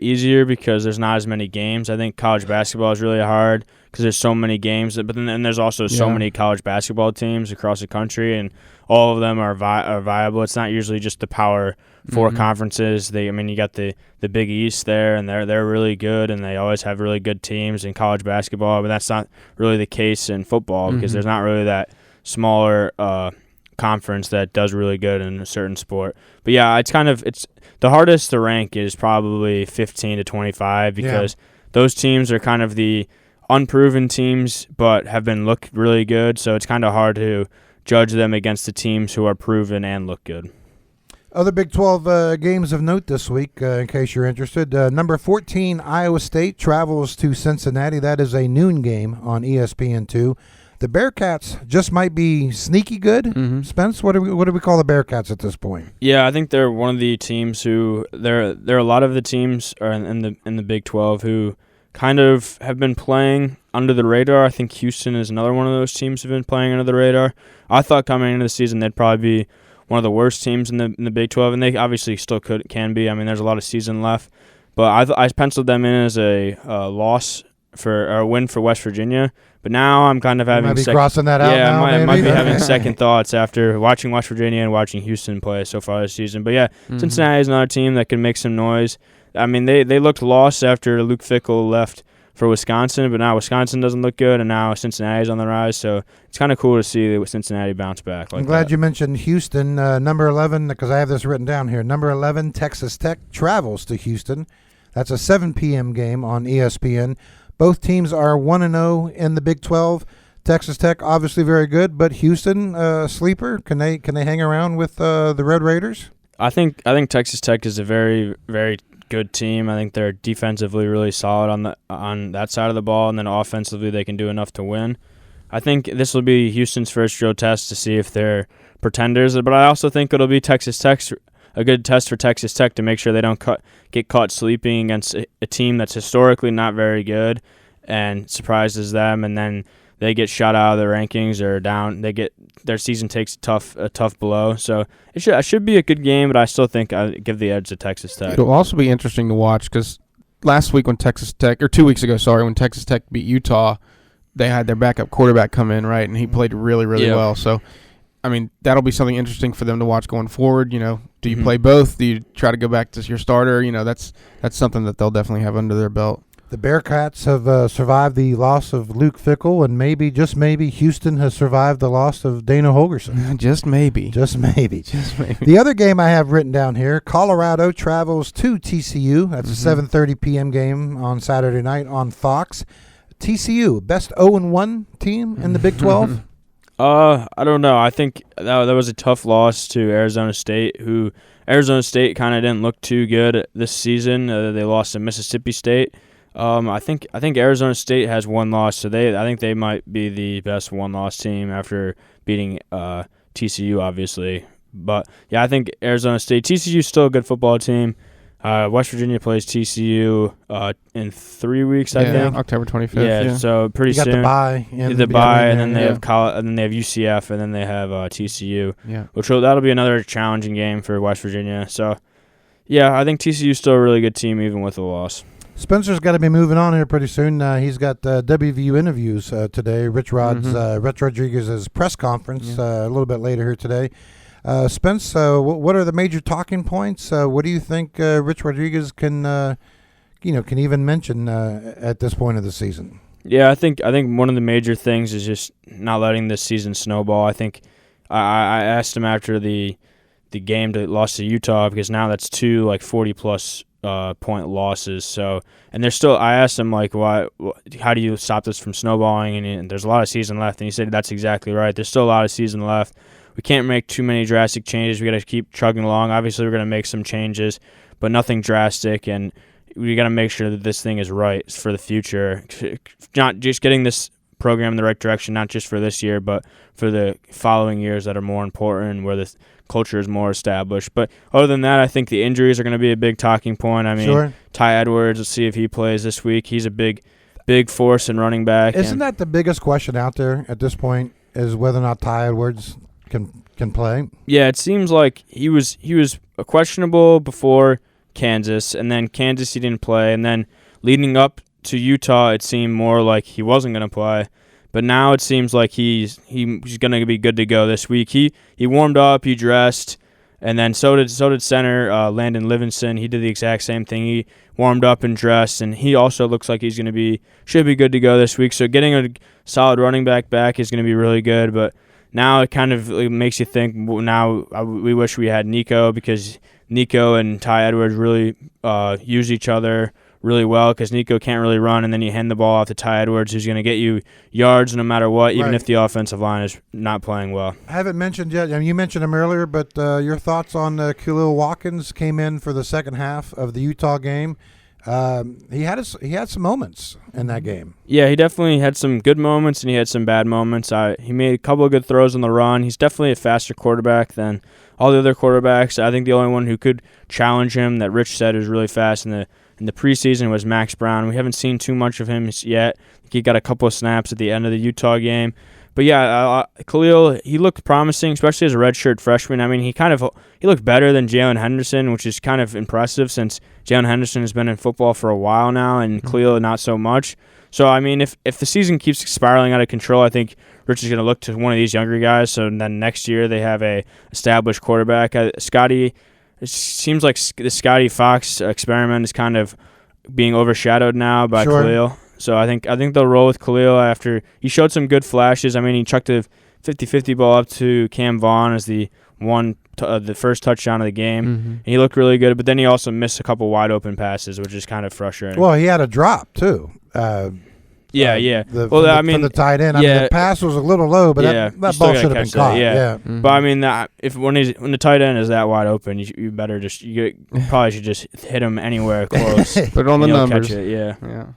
easier because there's not as many games. I think college basketball is really hard because there's so many games, but then there's also so many college basketball teams across the country, and all of them are viable. It's not usually just the Power 4 conferences. You got the Big East there, and they're really good, and they always have really good teams in college basketball. But that's not really the case in football because there's not really that smaller conference that does really good in a certain sport. But yeah, it's the hardest to rank is probably 15 to 25 because those teams are kind of the unproven teams but have been looked really good, so it's kind of hard to judge them against the teams who are proven and look good. Other Big 12 games of note this week, in case you're interested. Number 14, Iowa State travels to Cincinnati. That is a noon game on ESPN2. The Bearcats just might be sneaky good. Spence, what do we call the Bearcats at this point? Yeah, I think they're one of the teams who there are a lot of the teams are in the Big 12 who kind of have been playing under the radar. I think Houston is another one of those teams who've been playing under the radar. I thought coming into the season they'd probably be one of the worst teams in the Big 12, and they obviously still can be. There's a lot of season left, but I penciled them in as a a win for West Virginia. But now I'm kind of having crossing that out. Yeah, now, I might be having second thoughts after watching West Virginia and watching Houston play so far this season. But yeah, Cincinnati is another team that can make some noise. They looked lost after Luke Fickell left for Wisconsin, but now Wisconsin doesn't look good, and now Cincinnati's on the rise. So it's kind of cool to see Cincinnati bounce back. I'm glad you mentioned Houston. Number 11, because I have this written down here. Number 11, Texas Tech travels to Houston. That's a 7 p.m. game on ESPN. Both teams are 1-0 in the Big 12. Texas Tech obviously very good, but Houston sleeper. Can they hang around with the Red Raiders? I think Texas Tech is a very, very good team. I think they're defensively really solid on that side of the ball, and then offensively they can do enough to win. I think this will be Houston's first real test to see if they're pretenders, but I also think it'll be Texas Tech's a good test for Texas Tech to make sure they don't get caught sleeping against a team that's historically not very good and surprises them, and then they get shot out of the rankings or down. Their season takes a tough blow. So it should be a good game, but I still think I give the edge to Texas Tech. It'll also be interesting to watch because last week when 2 weeks ago, when Texas Tech beat Utah, they had their backup quarterback come in, right, and he played really, really well. So, I mean, that'll be something interesting for them to watch going forward. Do you play both? Do you try to go back to your starter? That's something that they'll definitely have under their belt. The Bearcats have survived the loss of Luke Fickell, and maybe, just maybe, Houston has survived the loss of Dana Holgerson. Just maybe. Just maybe. Just maybe. The other game I have written down here, Colorado travels to TCU. That's a 7:30 p.m. game on Saturday night on Fox. TCU, best 0-1 team in the Big 12? I don't know. I think that was a tough loss to Arizona State, who Arizona State kind of didn't look too good this season. They lost to Mississippi State. I think Arizona State has one loss, so I think they might be the best one-loss team after beating TCU, obviously. But yeah, I think TCU is still a good football team. West Virginia plays TCU in 3 weeks, I think. October 25th. Yeah, so pretty soon. You got the bye. And then they have and then they have UCF, and then they have TCU. Yeah, that'll be another challenging game for West Virginia. So yeah, I think TCU is still a really good team even with a loss. Spencer's got to be moving on here pretty soon. He's got WVU interviews today. Rich Rodriguez's press conference a little bit later here today. Spence, what are the major talking points? What do you think Rich Rodriguez can even mention at this point of the season? Yeah, I think one of the major things is just not letting this season snowball. I think I asked him after the game that lost to Utah, because now that's two 40+ point losses. So, and there's still. I asked him why? How do you stop this from snowballing? And there's a lot of season left. And he said that's exactly right. There's still a lot of season left. We can't make too many drastic changes. We got to keep chugging along. Obviously, we're going to make some changes, but nothing drastic. And we got to make sure that this thing is right for the future. Not just getting this program in the right direction, not just for this year, but for the following years that are more important, where the culture is more established. But other than that, I think the injuries are going to be a big talking point. I mean, sure. Ty Edwards, let's see if he plays this week. He's a big force in running back. Isn't that the biggest question out there at this point, is whether or not Ty Edwards can play? Yeah, it seems like he was questionable before Kansas, and then Kansas he didn't play, and then leading up to Utah, it seemed more like he wasn't going to play. But now it seems like he's going to be good to go this week. He warmed up, he dressed, and then so did center Landon Livingston. He did the exact same thing. He warmed up and dressed, and he also looks like should be good to go this week. So getting a solid running back is going to be really good. But now it kind of makes you think. Now we wish we had Nico, because Nico and Ty Edwards really use each other really well, because Nico can't really run, and then you hand the ball off to Ty Edwards, who's going to get you yards no matter what, even if the offensive line is not playing well. I haven't mentioned yet, you mentioned him earlier, but your thoughts on Khalil Watkins came in for the second half of the Utah game. He had some moments in that game. Yeah, he definitely had some good moments, and he had some bad moments. He made a couple of good throws on the run. He's definitely a faster quarterback than all the other quarterbacks. I think the only one who could challenge him that Rich said was really fast in the preseason was Max Brown. We haven't seen too much of him yet. He got a couple of snaps at the end of the Utah game. But yeah, Khalil, he looked promising, especially as a redshirt freshman. I mean, he looked better than Jalen Henderson, which is kind of impressive since Jalen Henderson has been in football for a while now, and Khalil not so much. So, I mean, if the season keeps spiraling out of control, I think Rich is going to look to one of these younger guys. So then next year they have a established quarterback. Scotty, it seems like the Scotty Fox experiment is kind of being overshadowed now by Khalil. So I think they'll roll with Khalil after he showed some good flashes. I mean, he chucked a 50-50 ball up to Cam Vaughn as the first touchdown of the game. And he looked really good, but then he also missed a couple wide open passes, which is kind of frustrating. Well, he had a drop too. Yeah. For the tight end. I mean, the pass was a little low, but that ball should have been caught. Yeah. But I mean, when the tight end is that wide open, you better probably should just hit him anywhere close. Put it on the numbers. Catch it. Yeah.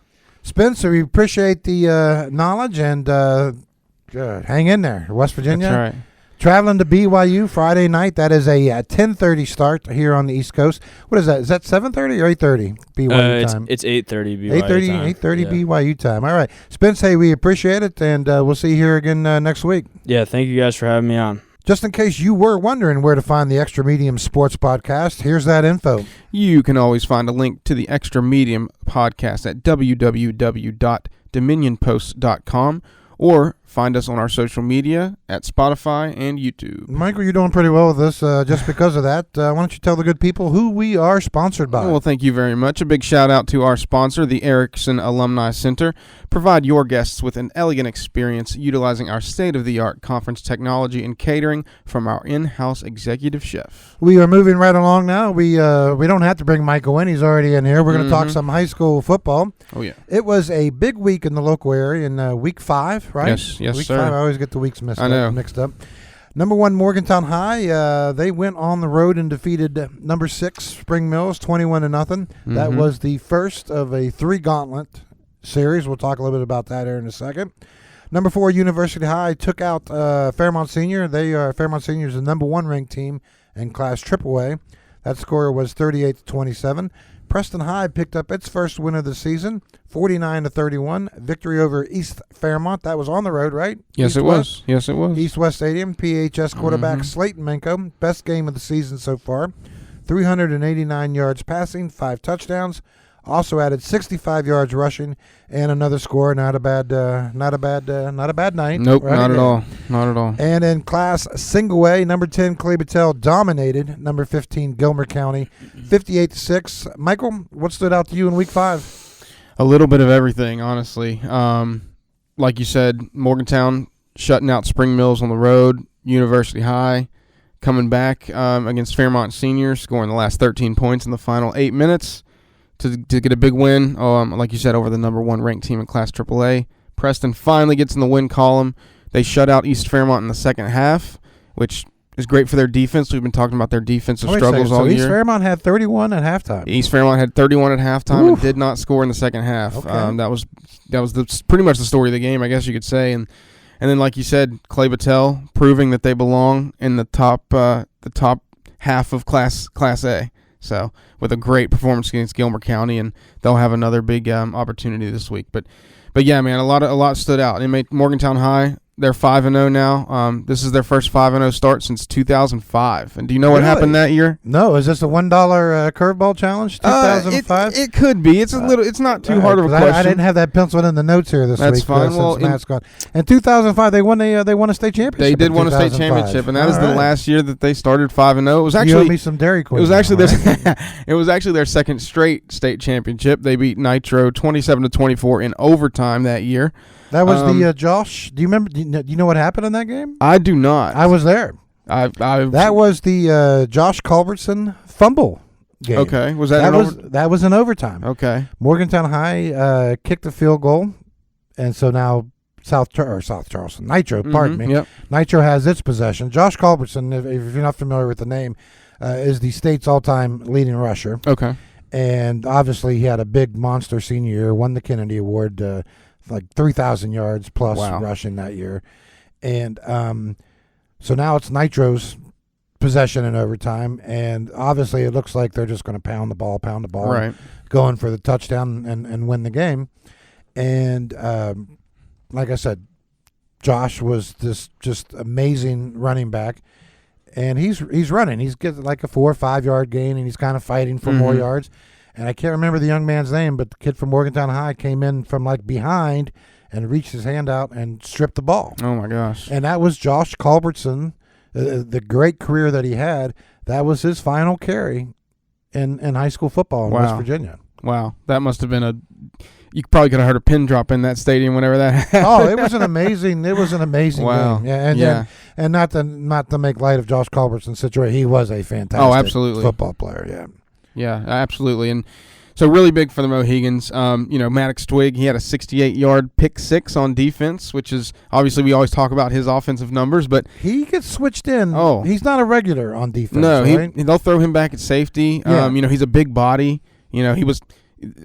Spencer, we appreciate the knowledge, and hang in there, West Virginia. That's right. Traveling to BYU Friday night. That is a 10:30 start here on the East Coast. What is that? Is that 7:30 or 8:30 BYU time? It's 8:30 BYU 8:30 time. 8:30 Yeah. BYU time. All right, Spence. Hey, we appreciate it, and we'll see you here again next week. Yeah, thank you guys for having me on. Just in case you were wondering where to find the Extra Medium Sports Podcast, here's that info. You can always find a link to the Extra Medium podcast at www.dominionpost.com or find us on our social media at Spotify and YouTube. Michael, you're doing pretty well with this. Just because of that, why don't you tell the good people who we are sponsored by? Well, thank you very much. A big shout out to our sponsor, the Erickson Alumni Center. Provide your guests with an elegant experience utilizing our state-of-the-art conference technology and catering from our in-house executive chef. We are moving right along now. We don't have to bring Michael in. He's already in here. We're going to talk some high school football. Oh, yeah. It was a big week in the local area in week 5, right? Yes, week sir. 5. I always get the weeks mixed up. Number 1, Morgantown High. They went on the road and defeated number 6, Spring Mills, 21-0. That was the first of a 3-gauntlet series. We'll talk a little bit about that here in a second. Number 4, University High took out Fairmont Senior. Fairmont Senior is the number 1 ranked team in Class AAA. That score was 38-27. Preston High picked up its first win of the season, 49-31, victory over East Fairmont. That was on the road, right? Yes, it was. Yes, it was. East West Stadium. PHS quarterback Slayton Menko, best game of the season so far. 389 yards passing, 5 touchdowns. Also added 65 yards rushing and another score. Not a bad night. Nope, right? not at all. Not at all. And in Class Single A, number 10 Clay Battelle dominated number 15 Gilmer County, 58-6. Michael, what stood out to you in Week 5? A little bit of everything, honestly. Like you said, Morgantown shutting out Spring Mills on the road. University High coming back against Fairmont Senior, scoring the last 13 points in the final 8 minutes. To get a big win, like you said, over the number 1 ranked team in Class AAA. Preston finally gets in the win column. They shut out East Fairmont in the second half, which is great for their defense. We've been talking about their defensive struggles all year. East Fairmont had 31 at halftime. East Fairmont had 31 at halftime and did not score in the second half. Okay. That was pretty much the story of the game, I guess you could say. And then, like you said, Clay Battelle proving that they belong in the top half of Class A. So, with a great performance against Gilmer County, and they'll have another big opportunity this week. But yeah, man, a lot stood out. It made Morgantown High. They're 5-0 now. This is their first 5-0 start since 2005. And do you know what happened that year? No, is this a $1 curveball challenge? 2005. It could be. It's a little. It's not too hard of a question. I didn't have that penciled in the notes here this week. That's fine. Since Matt's gone. In 2005, they won a state championship. They did win a state championship, and that is the last year that they started 5-0. It was actually you owe me some Dairy Queen. It was actually their second straight state championship. They beat Nitro 27-24 in overtime that year. That was the Josh. Do you remember? Do you know what happened in that game? I do not. I was there. That was the Josh Culbertson fumble game. Okay, that was in overtime. Okay, Morgantown High kicked the field goal, and so now South Charleston Nitro. Pardon me. Yep. Nitro has its possession. Josh Culbertson, if you're not familiar with the name, is the state's all-time leading rusher. Okay, and obviously he had a big monster senior year. Won the Kennedy Award. Like 3,000 yards plus rushing that year. And so now it's Nitro's possession in overtime. And obviously it looks like they're just going to pound the ball, right, going for the touchdown and win the game. And like I said, Josh was this just amazing running back. And he's running. He's getting like a 4 or 5 yard gain, and he's kind of fighting for more yards. And I can't remember the young man's name, but the kid from Morgantown High came in from like behind and reached his hand out and stripped the ball. Oh, my gosh. And that was Josh Culbertson, the great career that he had. That was his final carry in high school football in West Virginia. Wow. That must have been you probably could have heard a pin drop in that stadium whenever that happened. Oh, it was an amazing wow. game. Yeah, and not to make light of Josh Culbertson's situation, he was a fantastic football player, yeah. Yeah, absolutely. And so really big for the Mohegans. Maddox Twig, he had a 68-yard pick six on defense, which is obviously we always talk about his offensive numbers, but he gets switched in. Oh, he's not a regular on defense. No, right? they'll throw him back at safety. Yeah. He's a big body. He was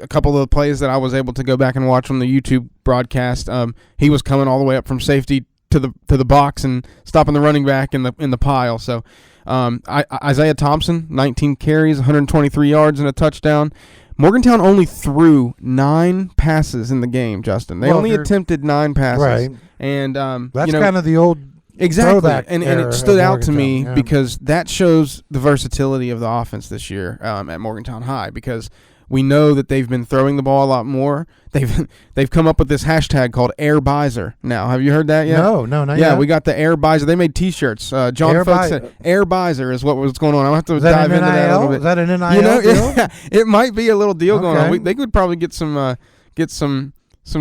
a couple of the plays that I was able to go back and watch from the YouTube broadcast. He was coming all the way up from safety to the box and stopping the running back in the pile. So Isaiah Thompson, 19 carries, 123 yards and a touchdown. Morgantown only threw 9 passes in the game, Justin. They only attempted 9 passes. Right. And that's kind of the old exactly. And it stood out to me yeah. because that shows the versatility of the offense this year at Morgantown High, because we know that they've been throwing the ball a lot more. They've come up with this hashtag called Air Bizer now. Have you heard that yet? No, not yet. Yeah, we got the Air Bizer. They made T-shirts. John Folks said Air Bizer is what was going on. I'll have to dive into that a little bit. Is that an NIL deal? Yeah, it might be a little deal going on. They could probably get some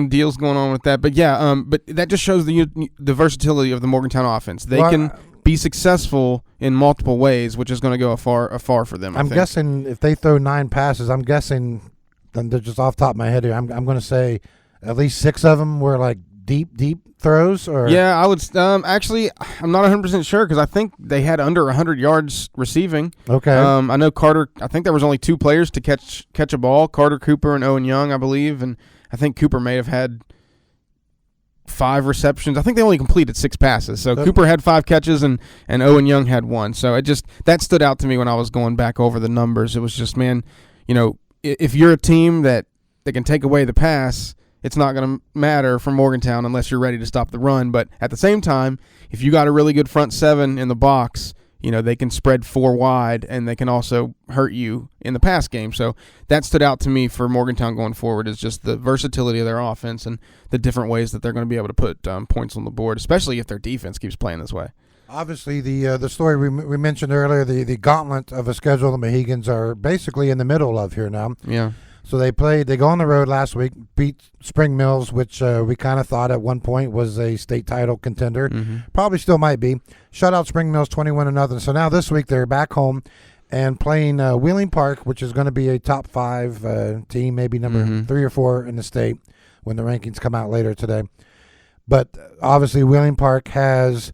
deals going on with that. But yeah, but that just shows the versatility of the Morgantown offense. They can be successful in multiple ways, which is going to go afar for them. I'm guessing if they throw 9 passes, I'm guessing, and they're just off the top of my head here, I'm going to say at least 6 of them were like deep throws. Or yeah, I would actually, I'm not 100% sure because I think they had under 100 yards receiving. Okay. I know Carter. I think there was only 2 players to catch a ball: Carter Cooper and Owen Young, I believe, and I think Cooper may have had 5 receptions. I think they only completed 6 passes. So Cooper had 5 catches and Owen Young had 1. So that stood out to me when I was going back over the numbers. It was just, man, if you're a team that can take away the pass, it's not going to matter for Morgantown unless you're ready to stop the run. But at the same time, if you got a really good front 7 in the box, they can spread 4 wide, and they can also hurt you in the pass game. So that stood out to me for Morgantown going forward, is just the versatility of their offense and the different ways that they're going to be able to put points on the board, especially if their defense keeps playing this way. Obviously, the story we mentioned earlier, the gauntlet of a schedule the Mohegans are basically in the middle of here now. Yeah. So they go on the road last week, beat Spring Mills, which we kind of thought at one point was a state title contender. Mm-hmm. Probably still might be. Shut out Spring Mills 21-0. So now this week they're back home and playing Wheeling Park, which is going to be a top 5 team, maybe number 3 or 4 in the state when the rankings come out later today. But obviously Wheeling Park has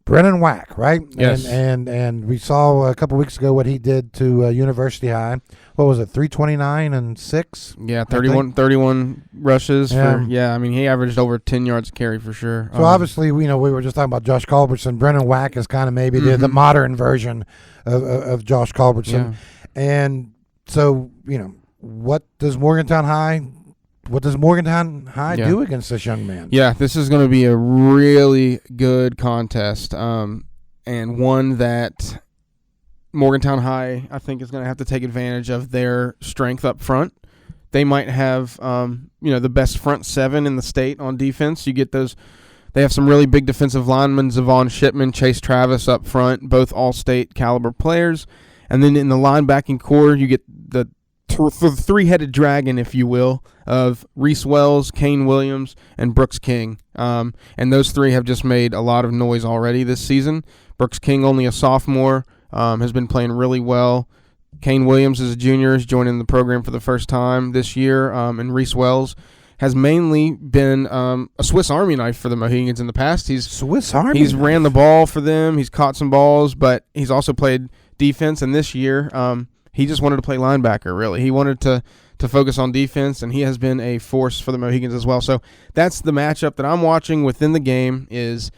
Brennan Wack, right? Yes. And we saw a couple weeks ago what he did to University High. What was it, 329 and 6? Yeah, 31 rushes. I mean, he averaged over 10 yards a carry for sure. So obviously, we were just talking about Josh Culbertson. Brennan Wack is kind of maybe the modern version of Josh Culbertson. Yeah. And so, what does Morgantown High do against this young man? Yeah, this is going to be a really good contest, and one that Morgantown High, I think, is going to have to take advantage of their strength up front. They might have, the best front 7 in the state on defense. You get those. They have some really big defensive linemen: Zavon Shipman, Chase Travis up front, both all-state caliber players. And then in the linebacking core, you get the 3-headed dragon, if you will, of Reese Wells, Kane Williams, and Brooks King. And those 3 have just made a lot of noise already this season. Brooks King, only a sophomore, has been playing really well. Kane Williams is a junior, is joining the program for the first time this year. And Reese Wells has mainly been a Swiss Army knife for the Mohegans in the past. He's ran the ball for them. He's caught some balls, but he's also played defense. And this year, he just wanted to play linebacker, really. He wanted to focus on defense, and he has been a force for the Mohegans as well. So that's the matchup that I'm watching within the game, is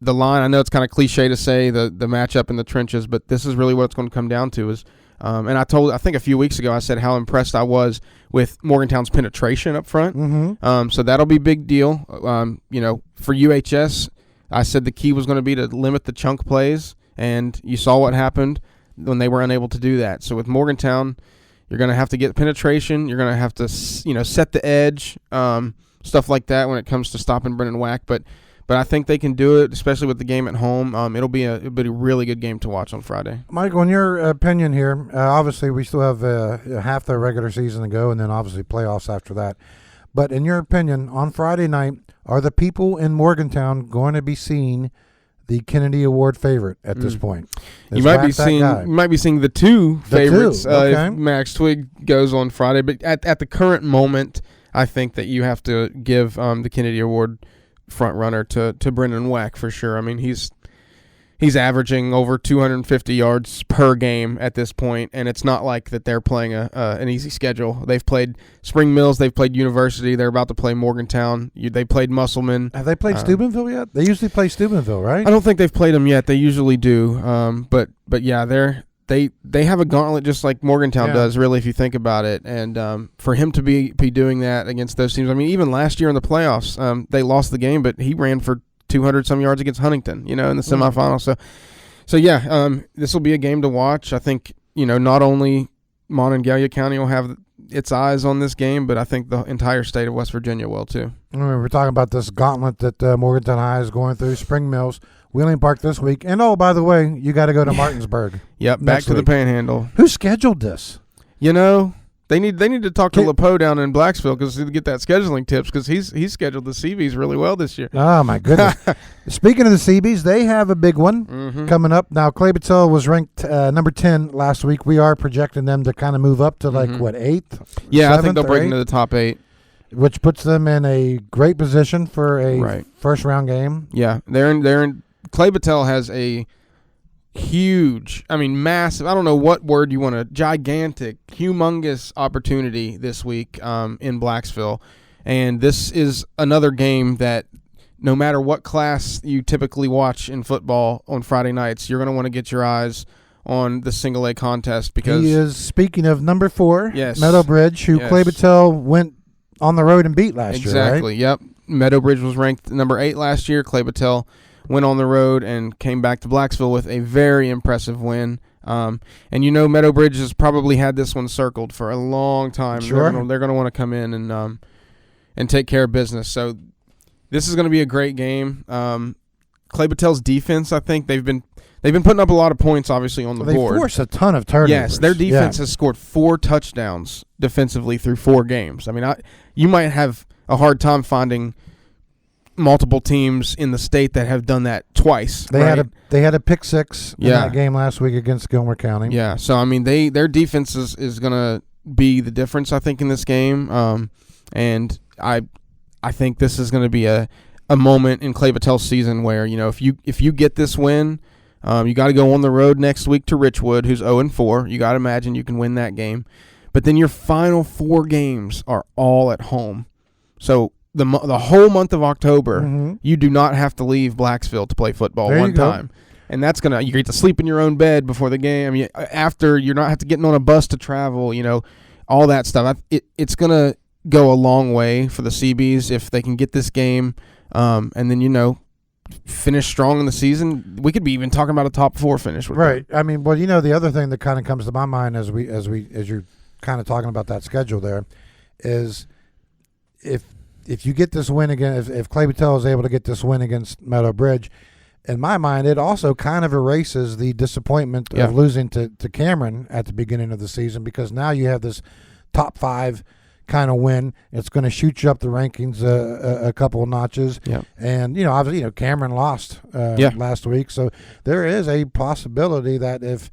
the line. I know it's kind of cliche to say the matchup in the trenches, but this is really what it's going to come down to. And I think a few weeks ago I said how impressed I was with Morgantown's penetration up front. Mm-hmm. So that'll be a big deal. For UHS, I said the key was going to be to limit the chunk plays, and you saw what happened when they were unable to do that. So with Morgantown, you're going to have to get penetration. You're going to have to, set the edge, stuff like that when it comes to stopping Brennan Wack. But I think they can do it, especially with the game at home. It'll be a really good game to watch on Friday. Michael, in your opinion here, obviously we still have half the regular season to go, and then obviously playoffs after that. But in your opinion, on Friday night, are the people in Morgantown going to be seeing the Kennedy Award favorite at this point? You might be seeing the 2 favorites okay. if Max Twig goes on Friday. But at the current moment, I think that you have to give the Kennedy Award front runner to Brendan Wack for sure. I mean, he's he's averaging over 250 yards per game at this point, and it's not like that they're playing an easy schedule. They've played Spring Mills, they've played University, they're about to play Morgantown, they played Musselman. Have they played Steubenville yet? They usually play Steubenville, right? I don't think they've played them yet. They usually do, but yeah, they have a gauntlet just like Morgantown does, really, if you think about it. And for him to be doing that against those teams, I mean, even last year in the playoffs, they lost the game, but he ran for 200-some yards against Huntington, in the semifinals. So yeah, this will be a game to watch. I think, not only Monongalia County will have its eyes on this game, but I think the entire state of West Virginia will too. We're talking about this gauntlet that Morgantown High is going through. Spring Mills, Wheeling Park this week. And, by the way, you got to go to Martinsburg. Yep, back to the Panhandle. Who scheduled this? They need to talk to LePeau down in Blacksville to get that scheduling tips, because he's scheduled the CBs really well this year. Oh, my goodness. Speaking of the CBs, they have a big one coming up. Now, Clay Battelle was ranked number 10 last week. We are projecting them to kind of move up to 8th? Yeah, I think they'll break into the top 8. Which puts them in a great position for a first-round game. Yeah, they're in Clay Battelle has a huge, massive, I don't know what word you want to, gigantic, humongous opportunity this week in Blacksville. And this is another game that no matter what class you typically watch in football on Friday nights, you're going to want to get your eyes on the single A contest, because he is, speaking of number 4, yes, Meadowbridge, who Clay Battelle went on the road and beat last year, right? Exactly, yep. Meadowbridge was ranked number 8 last year. Clay Battelle went on the road and came back to Blacksville with a very impressive win. And Meadowbridge has probably had this one circled for a long time. Sure. They're going to want to come in and take care of business. So this is going to be a great game. Clay Battelle's defense, I think they've been putting up a lot of points, obviously, on the board. They force a ton of turnovers. Yes, their defense has scored 4 touchdowns defensively through 4 games. You might have a hard time finding multiple teams in the state that have done that twice. They had a pick 6 in that game last week against Gilmer County. Yeah, so their defense is going to be the difference, I think, in this game. And I think this is going to be a moment in Clay Battelle's season where, if you get this win, you got to go on the road next week to Richwood, who's 0-4. You got to imagine you can win that game. But then your final 4 games are all at home. So the whole month of October, you do not have to leave Blacksville to play football one time. And that's you get to sleep in your own bed before the game. After, you're not have to getting on a bus to travel, all that stuff. It's going to go a long way for the CBs if they can get this game and then, finish strong in the season. We could be even talking about a top 4 finish with right. them. The other thing that kind of comes to my mind as you're kind of talking about that schedule there is if you get this win again, if Clay Battelle is able to get this win against Meadowbridge, in my mind, it also kind of erases the disappointment of losing to Cameron at the beginning of the season, because now you have this top 5 kind of win. It's going to shoot you up the rankings a couple of notches. Yep. And, obviously, Cameron lost last week. So there is a possibility that if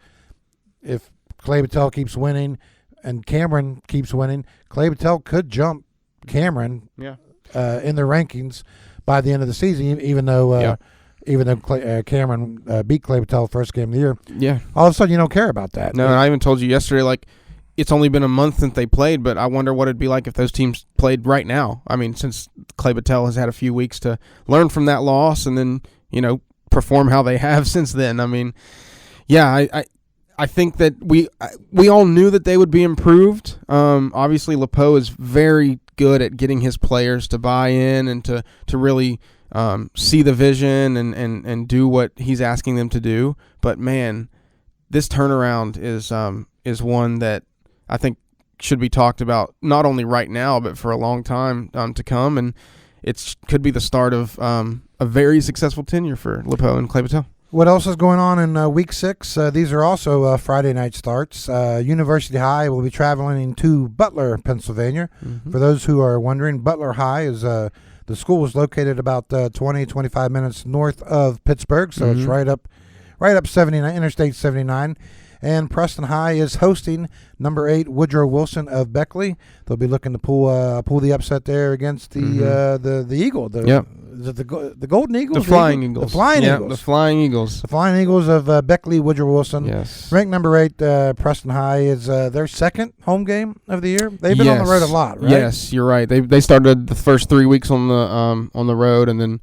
Clay Battelle keeps winning and Cameron keeps winning, Clay Battelle could jump Cameron in the rankings by the end of the season, even though Cameron beat Clay Battelle first game of the year. Yeah. All of a sudden, you don't care about that. No, I even told you yesterday, it's only been a month since they played, but I wonder what it'd be like if those teams played right now. Since Clay Battelle has had a few weeks to learn from that loss and then, perform how they have since then. I think that we all knew that they would be improved. Obviously, LePeau is very good at getting his players to buy in and to really see the vision and do what he's asking them to do. But, man, this turnaround is one that I think should be talked about not only right now but for a long time to come, and it could be the start of a very successful tenure for LePeau and Clay Battelle. What else is going on in Week 6? These are also Friday night starts. University High will be traveling to Butler, Pennsylvania. For those who are wondering, Butler High is the school is located about 25 minutes north of Pittsburgh, so it's right up 79, Interstate 79. And Preston High is hosting number 8 Woodrow Wilson of Beckley. They'll be looking to pull the upset there against the Eagle, the the Golden Eagles? The Flying Eagles. The Flying yeah, Eagles. The Flying Eagles. The Flying Eagles of Beckley Woodrow Wilson. Yes. Ranked number 8, Preston High is their second home game of the year. They've been on the road a lot, right? Yes, you're right. They started the first 3 weeks on the road, and then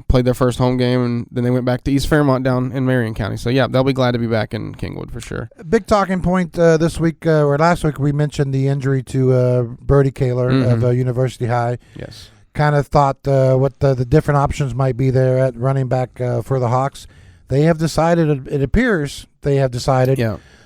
played their first home game, and then they went back to East Fairmont down in Marion County. So, yeah, they'll be glad to be back in Kingwood for sure. A big talking point this week, or last week, we mentioned the injury to Brody Kaler of University High. Yes. Kind of thought what the different options might be there at running back for the Hawks. They have decided, it appears they have decided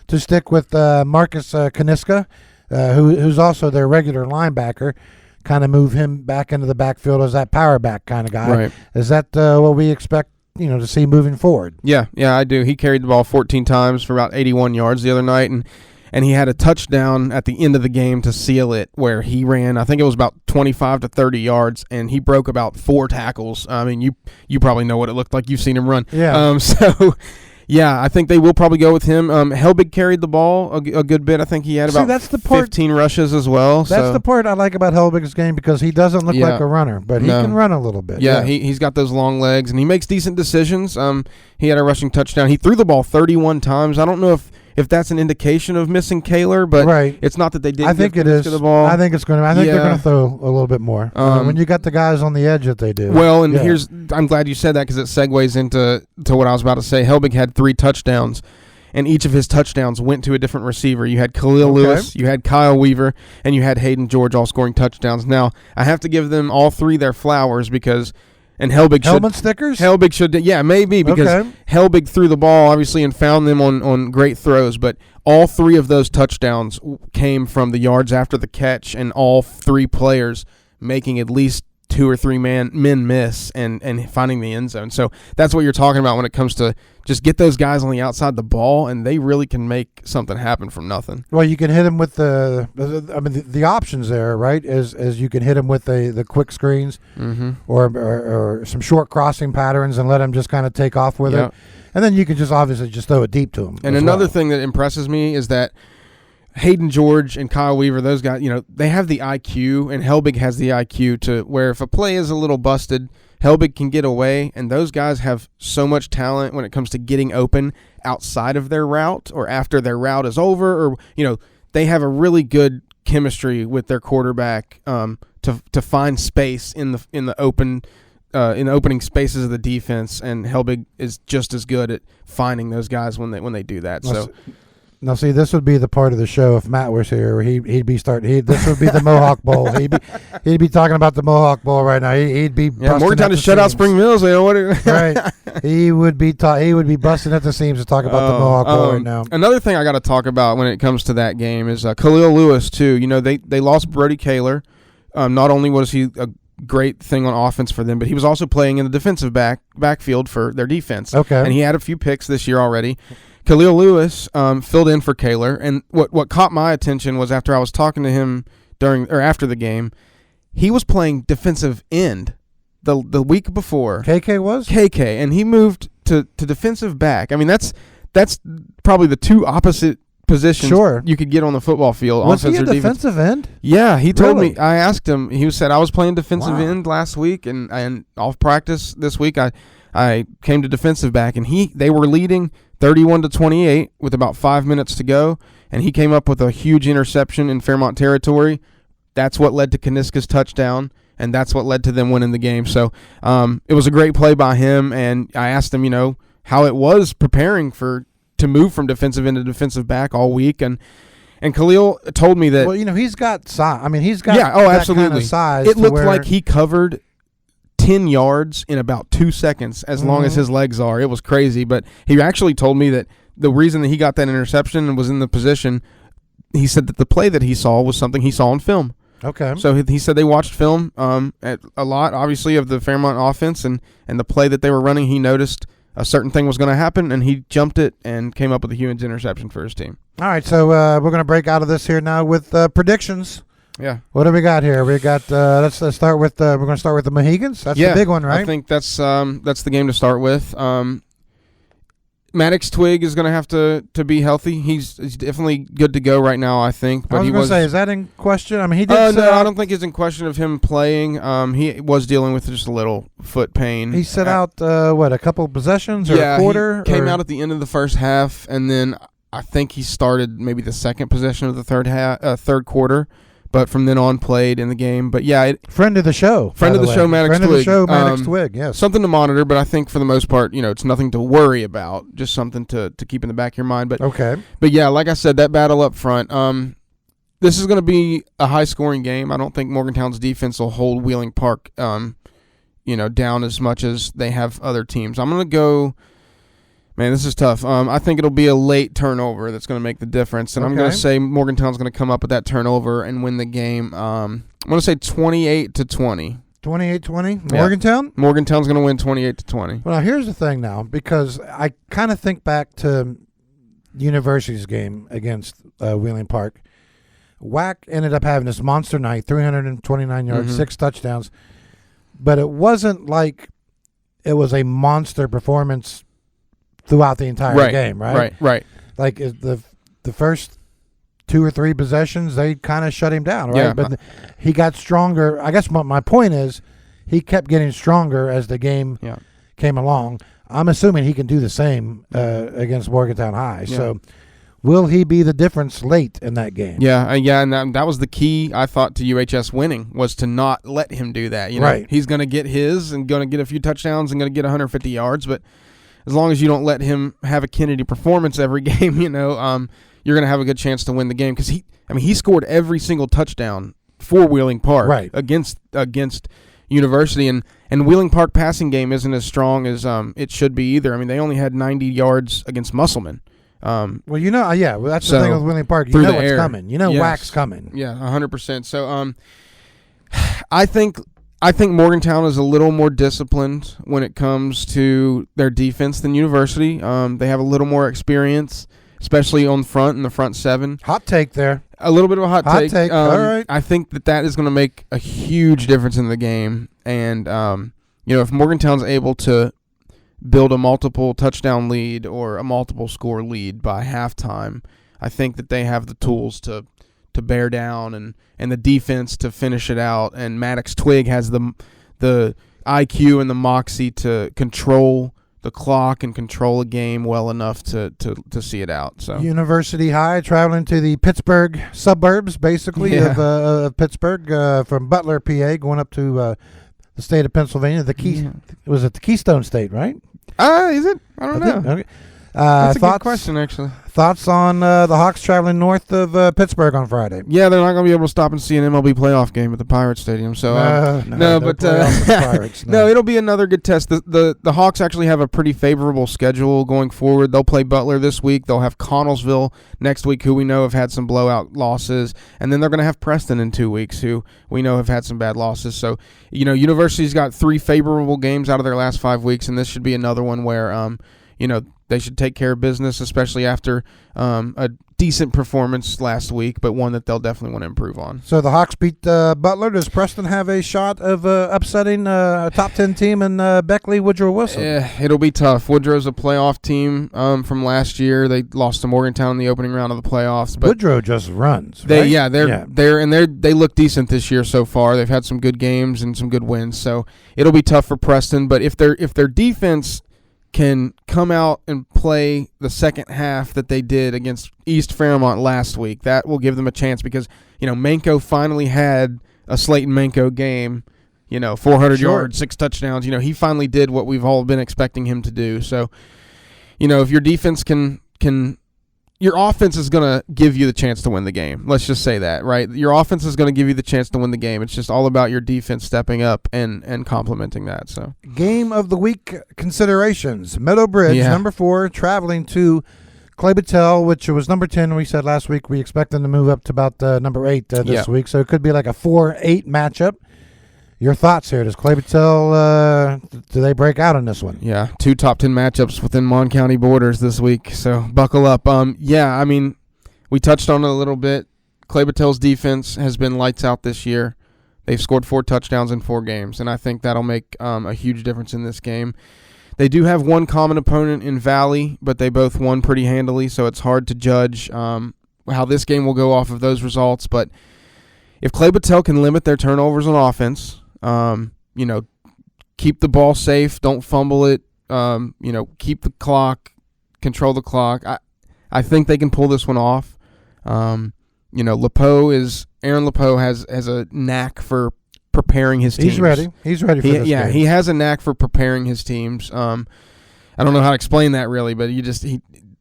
to stick with Marcus Kaniska, who's also their regular linebacker. Kind of move him back into the backfield as that power back kind of guy. Right. Is that what we expect, to see moving forward? Yeah, I do. He carried the ball 14 times for about 81 yards the other night, and he had a touchdown at the end of the game to seal it where he ran, I think it was about 25 to 30 yards, and he broke about 4 tackles. I mean, you probably know what it looked like. You've seen him run. Yeah. Yeah, I think they will probably go with him. Helbig carried the ball a good bit. I think he had about 15 rushes as well. That's the part I like about Helbig's game, because he doesn't look like a runner, but he can run a little bit. Yeah, he's got those long legs, and he makes decent decisions. He had a rushing touchdown. He threw the ball 31 times. I don't know if that's an indication of missing Kaler, but it's not that they didn't. I think it is. The ball. I think it's going to. I think they're going to throw a little bit more when you got the guys on the edge that they do. Well, and I'm glad you said that, because it segues into what I was about to say. Helbig had 3 touchdowns, and each of his touchdowns went to a different receiver. You had Khalil Lewis, you had Kyle Weaver, and you had Hayden George all scoring touchdowns. Now, I have to give them all 3 their flowers, because. And Helbig stickers? Helbig should, maybe, because Helbig threw the ball, obviously, and found them on great throws. But all 3 of those touchdowns came from the yards after the catch, and all 3 players making at least 2 or 3 men miss and finding the end zone. So that's what you're talking about when it comes to just get those guys on the outside the ball, and they really can make something happen from nothing. Well, you can hit them with the options there, right? As you can hit them with the quick screens or some short crossing patterns and let them just kind of take off with it. And then you can just obviously just throw it deep to them. And another thing that impresses me is that Hayden George and Kyle Weaver, those guys, they have the IQ, and Helbig has the IQ to where if a play is a little busted, Helbig can get away, and those guys have so much talent when it comes to getting open outside of their route or after their route is over, or they have a really good chemistry with their quarterback to find space in the opening spaces of the defense, and Helbig is just as good at finding those guys when they do that. Now, see, this would be the part of the show if Matt was here. He'd be starting. This would be the Mohawk Bowl. He'd be talking about the Mohawk Bowl right now. He'd be Morgantown to shut out Spring Mills. Right. He would be busting at the seams to talk about the Mohawk Bowl right now. Another thing I got to talk about when it comes to that game is Khalil Lewis too. They lost Brody Kaler. Not only was he a great thing on offense for them, but he was also playing in the defensive backfield for their defense. Okay. And he had a few picks this year already. Khalil Lewis filled in for Kaler, and what caught my attention was after I was talking to him after the game, he was playing defensive end the week before. KK, and he moved to defensive back. I mean, that's probably the 2 opposite positions you could get on the football field. Was offense he a or defense. defensive end? Yeah, he told me. I asked him. He said I was playing defensive end last week, and off practice this week I came to defensive back, and they were leading 31-28 with about 5 minutes to go, and he came up with a huge interception in Fairmont territory. That's what led to Kaniska's touchdown, and that's what led to them winning the game. So it was a great play by him, and I asked him, how it was preparing to move from defensive end to defensive back all week, and Khalil told me that. Well, he's got size. I mean, he's got absolutely. Kind of size. It looked like he covered 10 yards in about 2 seconds as long as his legs are. It was crazy, but he actually told me that the reason that he got that interception and was in the position, he said that the play that he saw was something he saw on film. Okay. So he said they watched film at a lot, obviously, of the Fairmont offense, and the play that they were running, he noticed a certain thing was going to happen, and he jumped it and came up with a huge interception for his team. All right, so we're going to break out of this here now with predictions. Yeah. What do we got here? We got let's start with we're going to start with the Mohegans. That's the big one, right? I think that's the game to start with. Maddox Twig is going to have to be healthy. He's definitely good to go right now, I think. But I was going to say, is that in question? I mean, he did. No, I don't think it's in question of him playing. He was dealing with just a little foot pain. He set out a couple possessions or a quarter? He came out at the end of the first half, and then I think he started maybe the second possession of the third quarter. But from then on, played in the game. But yeah, friend of the show, Maddox Twig. Friend of the show, Maddox Twig. Yes, something to monitor. But I think for the most part, it's nothing to worry about. Just something to keep in the back of your mind. But okay. But yeah, like I said, that battle up front. This is going to be a high scoring game. I don't think Morgantown's defense will hold Wheeling Park, down as much as they have other teams. I'm going to go. Man, this is tough. I think it'll be a late turnover that's going to make the difference. And I'm going to say Morgantown's going to come up with that turnover and win the game. I'm going to say 28-20. 28-20? Morgantown? Yeah. Morgantown's going to win 28-20. Well, now, here's the thing now, because I kind of think back to University's game against Wheeling Park. WAC ended up having this monster night, 329 yards, 6 touchdowns. But it wasn't like it was a monster performance throughout the entire game, right? Right. Like the first 2 or 3 possessions, they kind of shut him down, right? Yeah. But he got stronger. I guess my point is he kept getting stronger as the game came along. I'm assuming he can do the same against Morgantown High. Yeah. So will he be the difference late in that game? Yeah, and that was the key, I thought, to UHS winning, was to not let him do that. Right. He's going to get his and going to get a few touchdowns and going to get 150 yards, but as long as you don't let him have a Kennedy performance every game, you're going to have a good chance to win the game, because he scored every single touchdown for Wheeling Park against University, and Wheeling Park passing game isn't as strong as it should be either. I mean, they only had 90 yards against Musselman. That's the thing with Wheeling Park. You know what's coming. You know WAC's coming. Yeah, 100%. So I think Morgantown is a little more disciplined when it comes to their defense than University. They have a little more experience, especially on front in the front 7. Hot take there. A little bit of a hot take. All right. I think that is going to make a huge difference in the game. And, if Morgantown's able to build a multiple touchdown lead or a multiple score lead by halftime, I think that they have the tools to bear down and the defense to finish it out. And Maddox Twig has the IQ and the moxie to control the clock and control a game well enough to see it out. So University High traveling to the Pittsburgh suburbs, basically, of Pittsburgh, from Butler, PA, going up to the state of Pennsylvania. Was it the Keystone State, right? Is it? I don't know. Okay. That's a good question, actually. Thoughts on the Hawks traveling north of Pittsburgh on Friday? Yeah, they're not going to be able to stop and see an MLB playoff game at the Pirates Stadium. So no, it'll be another good test. The Hawks actually have a pretty favorable schedule going forward. They'll play Butler this week. They'll have Connellsville next week, who we know have had some blowout losses, and then they're going to have Preston in 2 weeks, who we know have had some bad losses. So University's got 3 favorable games out of their last 5 weeks, and this should be another one where they should take care of business, especially after a decent performance last week, but one that they'll definitely want to improve on. So the Hawks beat Butler. Does Preston have a shot of upsetting a top 10 team in Beckley, Woodrow Wilson? It'll be tough. Woodrow's a playoff team from last year. They lost to Morgantown in the opening round of the playoffs. But Woodrow just runs. They look decent this year so far. They've had some good games and some good wins. So it'll be tough for Preston. But if their defense can come out and play the second half that they did against East Fairmont last week, that will give them a chance, because Manco finally had a Slayton Manco game, 400 yards, 6 touchdowns. He finally did what we've all been expecting him to do. So if your defense can your offense is going to give you the chance to win the game. Let's just say that, right? Your offense is going to give you the chance to win the game. It's just all about your defense stepping up and complementing that. So, game of the week considerations. Meadow Bridge, number 4, traveling to Clay Battelle, which was number 10. We said last week we expect them to move up to about number 8 this week. So it could be like a 4-8 matchup. Your thoughts here? Does Clay Battelle, do they break out on this one? Yeah, 2 top 10 matchups within Mon County borders this week, so buckle up. We touched on it a little bit. Clay Battelle's defense has been lights out this year. They've scored 4 touchdowns in 4 games, and I think that'll make a huge difference in this game. They do have one common opponent in Valley, but they both won pretty handily, so it's hard to judge how this game will go off of those results. But if Clay Battelle can limit their turnovers on offense, keep the ball safe, don't fumble it, keep the clock, control the clock, I think they can pull this one off. Aaron Lepeau has a knack for preparing his teams. He's ready for this game. He has a knack for preparing his teams. I don't know how to explain that really, but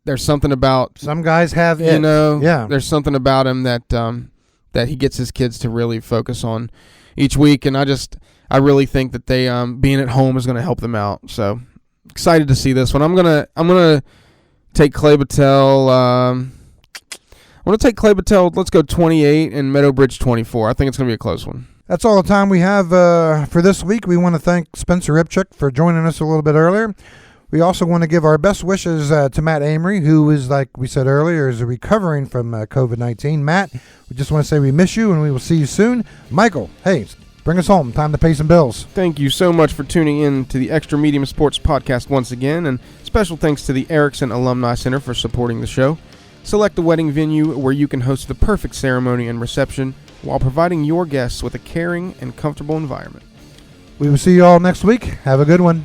there's something about some guys have it. There's something about him that he gets his kids to really focus on each week, and I really think that they being at home is going to help them out. So excited to see this one. I'm gonna take Clay Battelle. I'm gonna take Clay Battelle. Let's go 28 and Meadowbridge 24. I think it's gonna be a close one. That's all the time we have for this week. We want to thank Spencer Ripchick for joining us a little bit earlier. We also want to give our best wishes to Matt Amory, who is, like we said earlier, is recovering from COVID-19. Matt, we just want to say we miss you, and we will see you soon. Michael, hey, bring us home. Time to pay some bills. Thank you so much for tuning in to the Extra Medium Sports Podcast once again, and special thanks to the Erickson Alumni Center for supporting the show. Select a wedding venue where you can host the perfect ceremony and reception while providing your guests with a caring and comfortable environment. We will see you all next week. Have a good one.